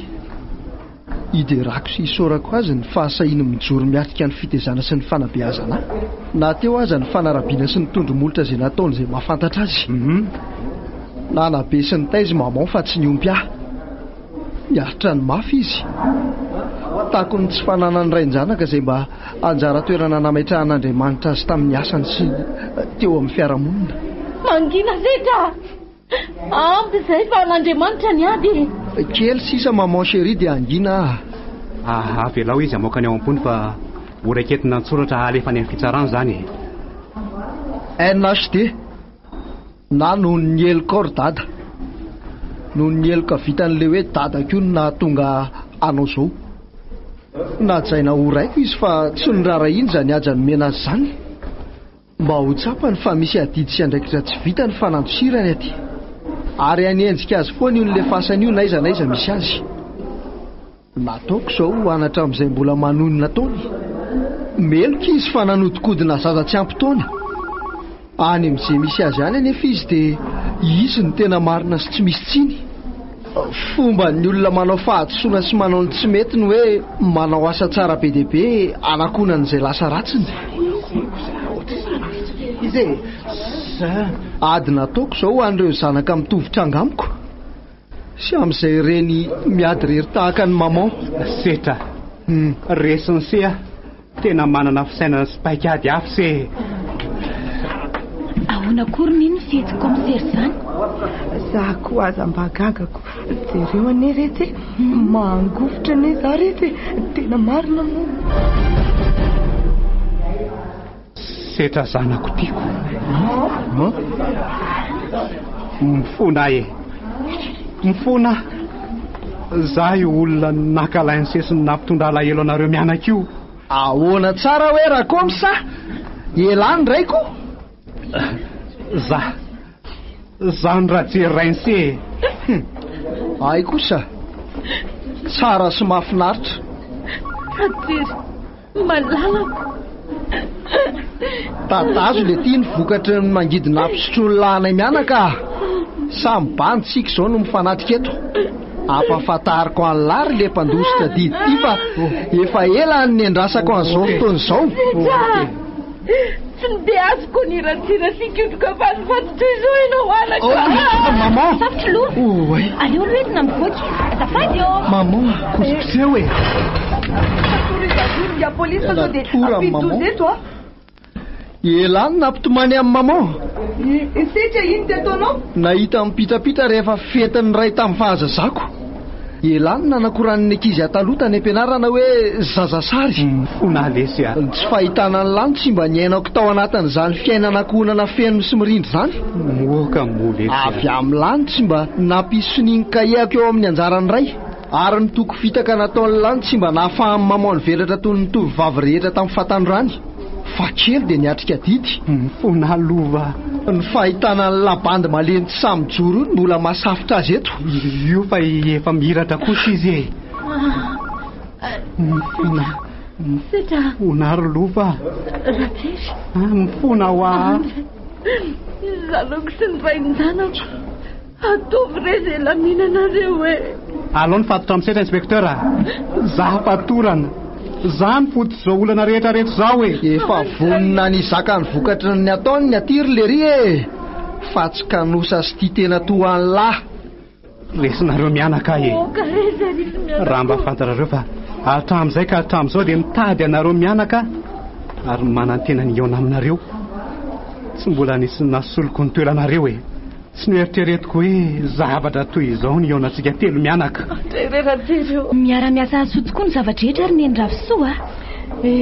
Iderako sy isorako azy ny fahasahiny mijoro miatrika ny fitezana sy ny fanabeazana. Na teo aza ny fanarabiana sy ny tondromolotra izay nataony izay mahafantatra azy. Nanabe sy ny taizy mamao fa tsy niompy niaritra ny mafy izy. Tako ny tsy fananany rain-janaka izay mba anjara toerana nametrahan'Andriamanitra azy tamin'ny asany sy teo amin'ny fiarahamonina. Mangina setra! Ampy izay fa n'Andriamanitra ny ady. Kely sisa maman chérie dia angina. Avelao izy amoaka ny ao am-pony fa oraiketina antsoratra alefa ny amin'ny fitsarana zany. NHD na noho ny elokor dada. Noho ny eloka vitan'le hoe dada koa no nahatonga anao zao. Najaina ho raiko izy fa tsy ny rara inja ny aja nomena azy zany. Mba ho tsapany fa misy adidy sy andraikitra tsy vita ny fanandosirany aty. Ary anenjika azy foana io n'le fasany io naiza misy azy. Nataoko zao anatra amin'izay mbola manonina taony. Meloka izy fa nanodikodina zaza tsy ampy taona. Any amin'izay misy azy any anefa izy dia izy ny tena marina sy tsy misy tsiny. Fomba ny olona manao fahatsoana sy manao ny tsy mety ny hoe manao asa tsara be dia be anakonan'izay lasa ratsiny. Izay ady nataoko zao an'ireo zanaka mitovitra angamiko sy amin'izay reny miady rery tahaka ny maman. Setra resiny se tena manana fisainana sy paikady afy se. Ahoana kory niny fihetiko amin'sery zany? Za koa aza mba gagako. Jereo ane rety mangofotra ane za rety tena marina moa. Setra zanako tiako. Mifona mifona. Za io olona nakalainy sesiny nampitondra alahelo anareo mianaka io. Ahoana tsara hoe raha komsa elany raiko. Za ny rajery rainse Ay kosa tsara sy mahafinaritra. Ratery malalako. Tatazo le tia ny vokatry ny mangidina ampisotrolona anay mianaka. Samy bantsika izao no mifanatrika eto. Ampahafantariko an'lary le mpandositra didy ty fa efa ela ny andrasako an'izao fotoana izao. Tsy ny dia azoko ny ratsira sikiotroka fatifaty toy izao ianao anaka. Maman. Safotra loha. Aleo loentina mivoaka. Azafady eo. Maman, kosikoseo e. Ya polisy fa sao dia ampitozy eto a. Elany nampitomany amin'ny maman. Setra iny dia ataonao? Nahita mipitapita rehefa fetin'ny ray tamin'ny fahazazako. Elany nanakoran'ny ankizy ataloha tany am-pianarana hoe zazasary. Fonalesy a. Tsy fahitana ny lany tsy mba niainako tao anatin'izany fiainana konana feno sy mirindry izany. Moka molesy. Avy amin'ny lany tsy mba nampisoniny kaheko eo amin'ny anjarany ray. Ary ny toko fitaka nataon'ny lany tsy mba nahafahan'ny mamany velatra toy ny tovovavy rehetra tamin'ny fatanyrany. Fa kely dia niatrika didy. Fonalova. Ny fahitana ny labandy malenty samijoro iny mbola mahasafotra azy eto. Io fa efa miratra kosa izy e. Setra. Fonaro lova. Ratery. Mifona ho a. Zaloko sy ny vahin-janako. Ataovy re izay laminanareo e. Alao ny fatotra amin'ny setra inspekteur. Zaho fatorana. Zany foto izao olana rehetrarehetra izao e. Efa vonina ny zaka ny vokatry ny ataony ny atiry lery e. Fa tsy kanosa sy tia tena toa any lahy. Lesinareo mianaka e. Raha mba fantarareo fa hatramin'izay ka hatramin'izao dia mitady anareo mianaka ary manantena ny eona aminareo. Tsy mbola nisy nasoloko ny toeranareo e. Tsy noeritreretiko hoe zavatra toy izao ny eonantsika telo mianaka. Miara-miasa aso tokoa ny zavatra rehetra ary ny Ravisoa. Tsy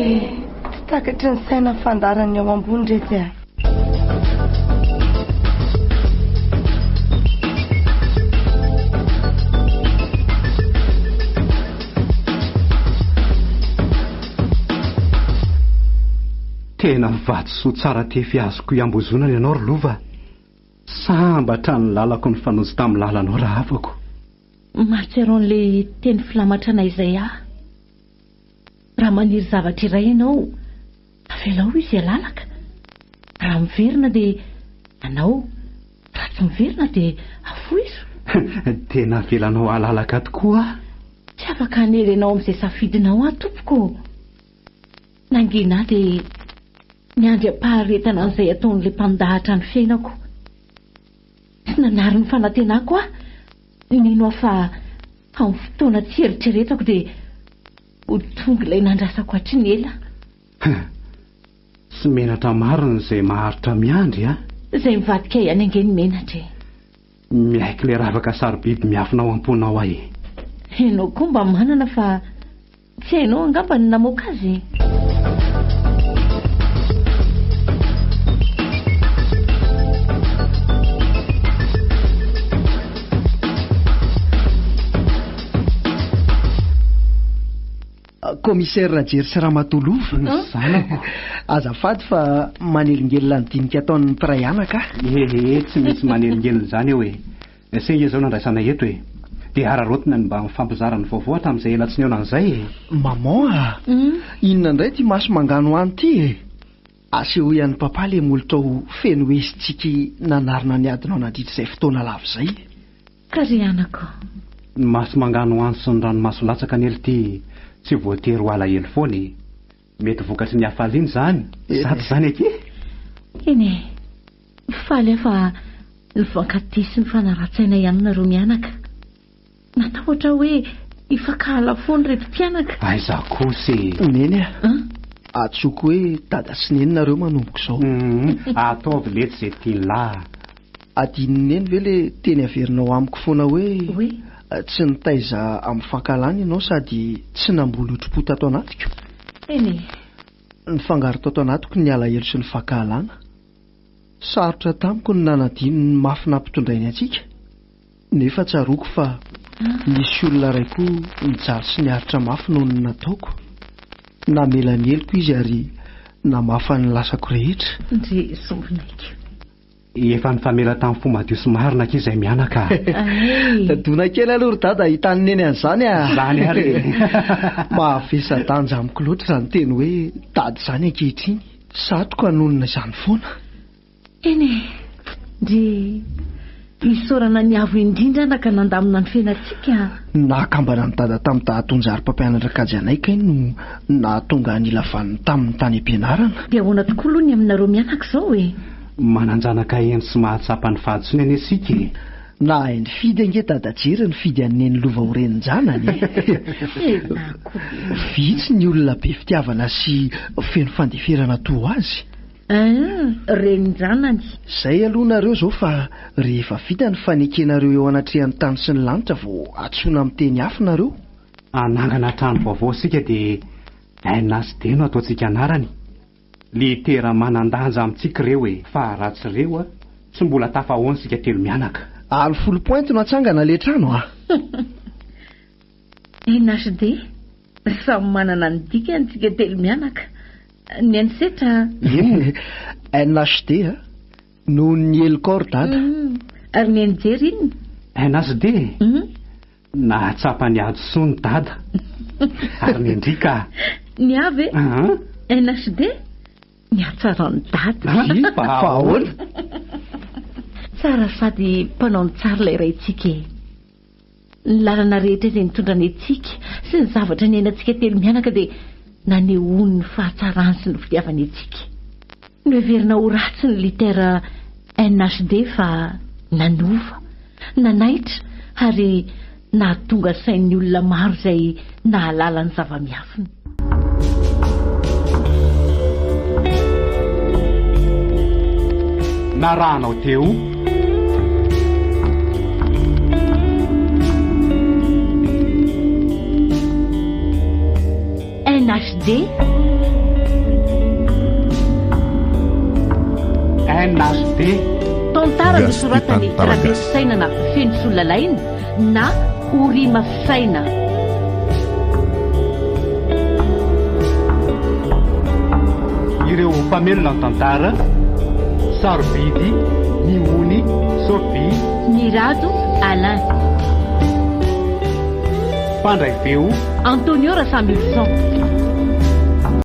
takatry ny saina fandarany ao ambony rehetra. Tena vatosoa tsara tefy azoko iambozonana ianao ry lova. Sambatra ny lalako ny fanozy tamin'ny lalanao raha afako. Maritseron'le teny filamantrana izay aho. Raha maniry zavatra iray ianao, avelao izy alalaka. Raha miverina dia anao, raha tsy miverina dia afoiso. Tena avelanao alalaka tokoa. Tsy afaka hanerenao amin'izay safidinao aho tompoko. Nangina dia niandry ampaharetana an'izay ataon'ilay mpandahatra ny fiainako. Tsy nanary ny fanantenako aho. Nino afa amin'ny fotoana tsy eritreretako dia ho tonga ilay nandrasako hatriny ela. Tsy menatra marina izay maharitra miandry a. Izay mivadika ihany angeny menatra. Miaiky ilay ravaka sarobidy miafinao am-ponao ahy. Ianao koa mba manana fa tsy hainao angamba ny namoaka azy. Commissaire Jery sy Ramatolova. Azafady fa manelingelina ny dinika ataon'ny mpiray anaka. Tsy misy manelingelina izany eo e. Senga izao nandraisana eto e. Dia ararotina ny mba mifampizara ny vaovao tamin'izay ela tsy niona an'izay e. Maman, inona indray ty maso mangano any ty e. Aseho ihany papa le molotra ho feno esitsika nanarina ny adinao nandritra izay fotoana lava izay. Kary anako. Ny maso mangano any sy ny ranomaso latsaka ny ely ty tsy voatery ho alahelo foana. Mety vokatry ny hafaliana izany. Sady izany aty. Eny e. Faly fa ny fankaty sy ny fanaratsaina ihany nareo mianaka. Natahotra hoe ifankahala foana reto mpianaka. Aiza kosa neny a. Atsoko hoe dada sy neny nareo manomboko izao. Ataovy lety izay tiany lahy. Adininy eny ve le teny averinao amiko foana hoe tsy nitaiza amin'ny fankalana ianao sady tsy namboly hotrompo tato anatiko. Eny. Ny fangaro tato anatiko ny alahelo sy ny fankalana. Sarotra tamiko ny nanadino ny mafy nampitondray antsika. Nefa tsaroako fa nisy olona iray koa nijaly sy niaritra mafy noho ny nataoko. Namelaneloko izy ary namafa ny lasako rehetra. Ndre sombinaiko. efa nifamela tamin'ny fomba dio sy marina k izay mianaka. Dona kely aloha ry dada hitaniny eny an'izany Zany ary. Mahafesa-danja amiko loatra izany teny hoe dady izany ankehitriny. Satoko hanonona izany foana. Eny dry isaorana ny avo indrindra na ka nandamina ny fiainantsika. Nakambana ny dada tamin'ny dahatonjary mpampianatra kajanaika iny no nahatonga nila vaniny tamin'ny tany am-pianarana. Dia ahoana tokoa aloha ny aminareo mianaka izao e. Mananjanaka eny sy mahatsapa ny fahatsony eny isika. Na hainy fidy ange dadajery ny fidy aneny lova ho renin-janany. Vitsy ny olona be fitiavana sy feno fandeferana toa azy. Renin-janany. Zay aloha nareo zao fa rehefa vita ny fanekenareo eo anatrehan'ny tany sy ny lanitra vao atsoina amin'ny teny hafa nareo. Anangana trano vaovao sika dia Ainasy no ataontsika anarany. Litera manan-danja amintsika reo e. Fa ratsy reo tsy mbola tafahoany sika telo mianaka. 10 pointy no atsangana le trano Ainasy dia samy manana ny dikany tsika telo mianaka. Ny ansetra Ainasy dia noho ny Elcor dada. Ary ny anjery iny Ainasy dia nahatsapa ny adosoa ny dada. Ary ny Endrika ny avy Ainasy dia ny atsara ny dada. Fa ahoana? Tsara sady mpanao ny tsara ilay raintsika e. Ny lalana rehetra izay mitondra ny antsika sy ny zavatra ny ainantsika telo mianaka dia nanehoany ny fahatsarany sy ny fitiavany antsika. Noheverina ho ratsy ny litera NHD fa nanova, nanaitra ary nahatonga sain'ny olona maro izay nahalala ny zava-miafiny. Narahanao teo NHD tantara misoratany trabesainana feno solalaina na orima fisaina. ireo mpamelona ny tantara: Sarobidy, Niony, Sophie, Nirado, Alain. Pandray feo: Antonio Rassamilson.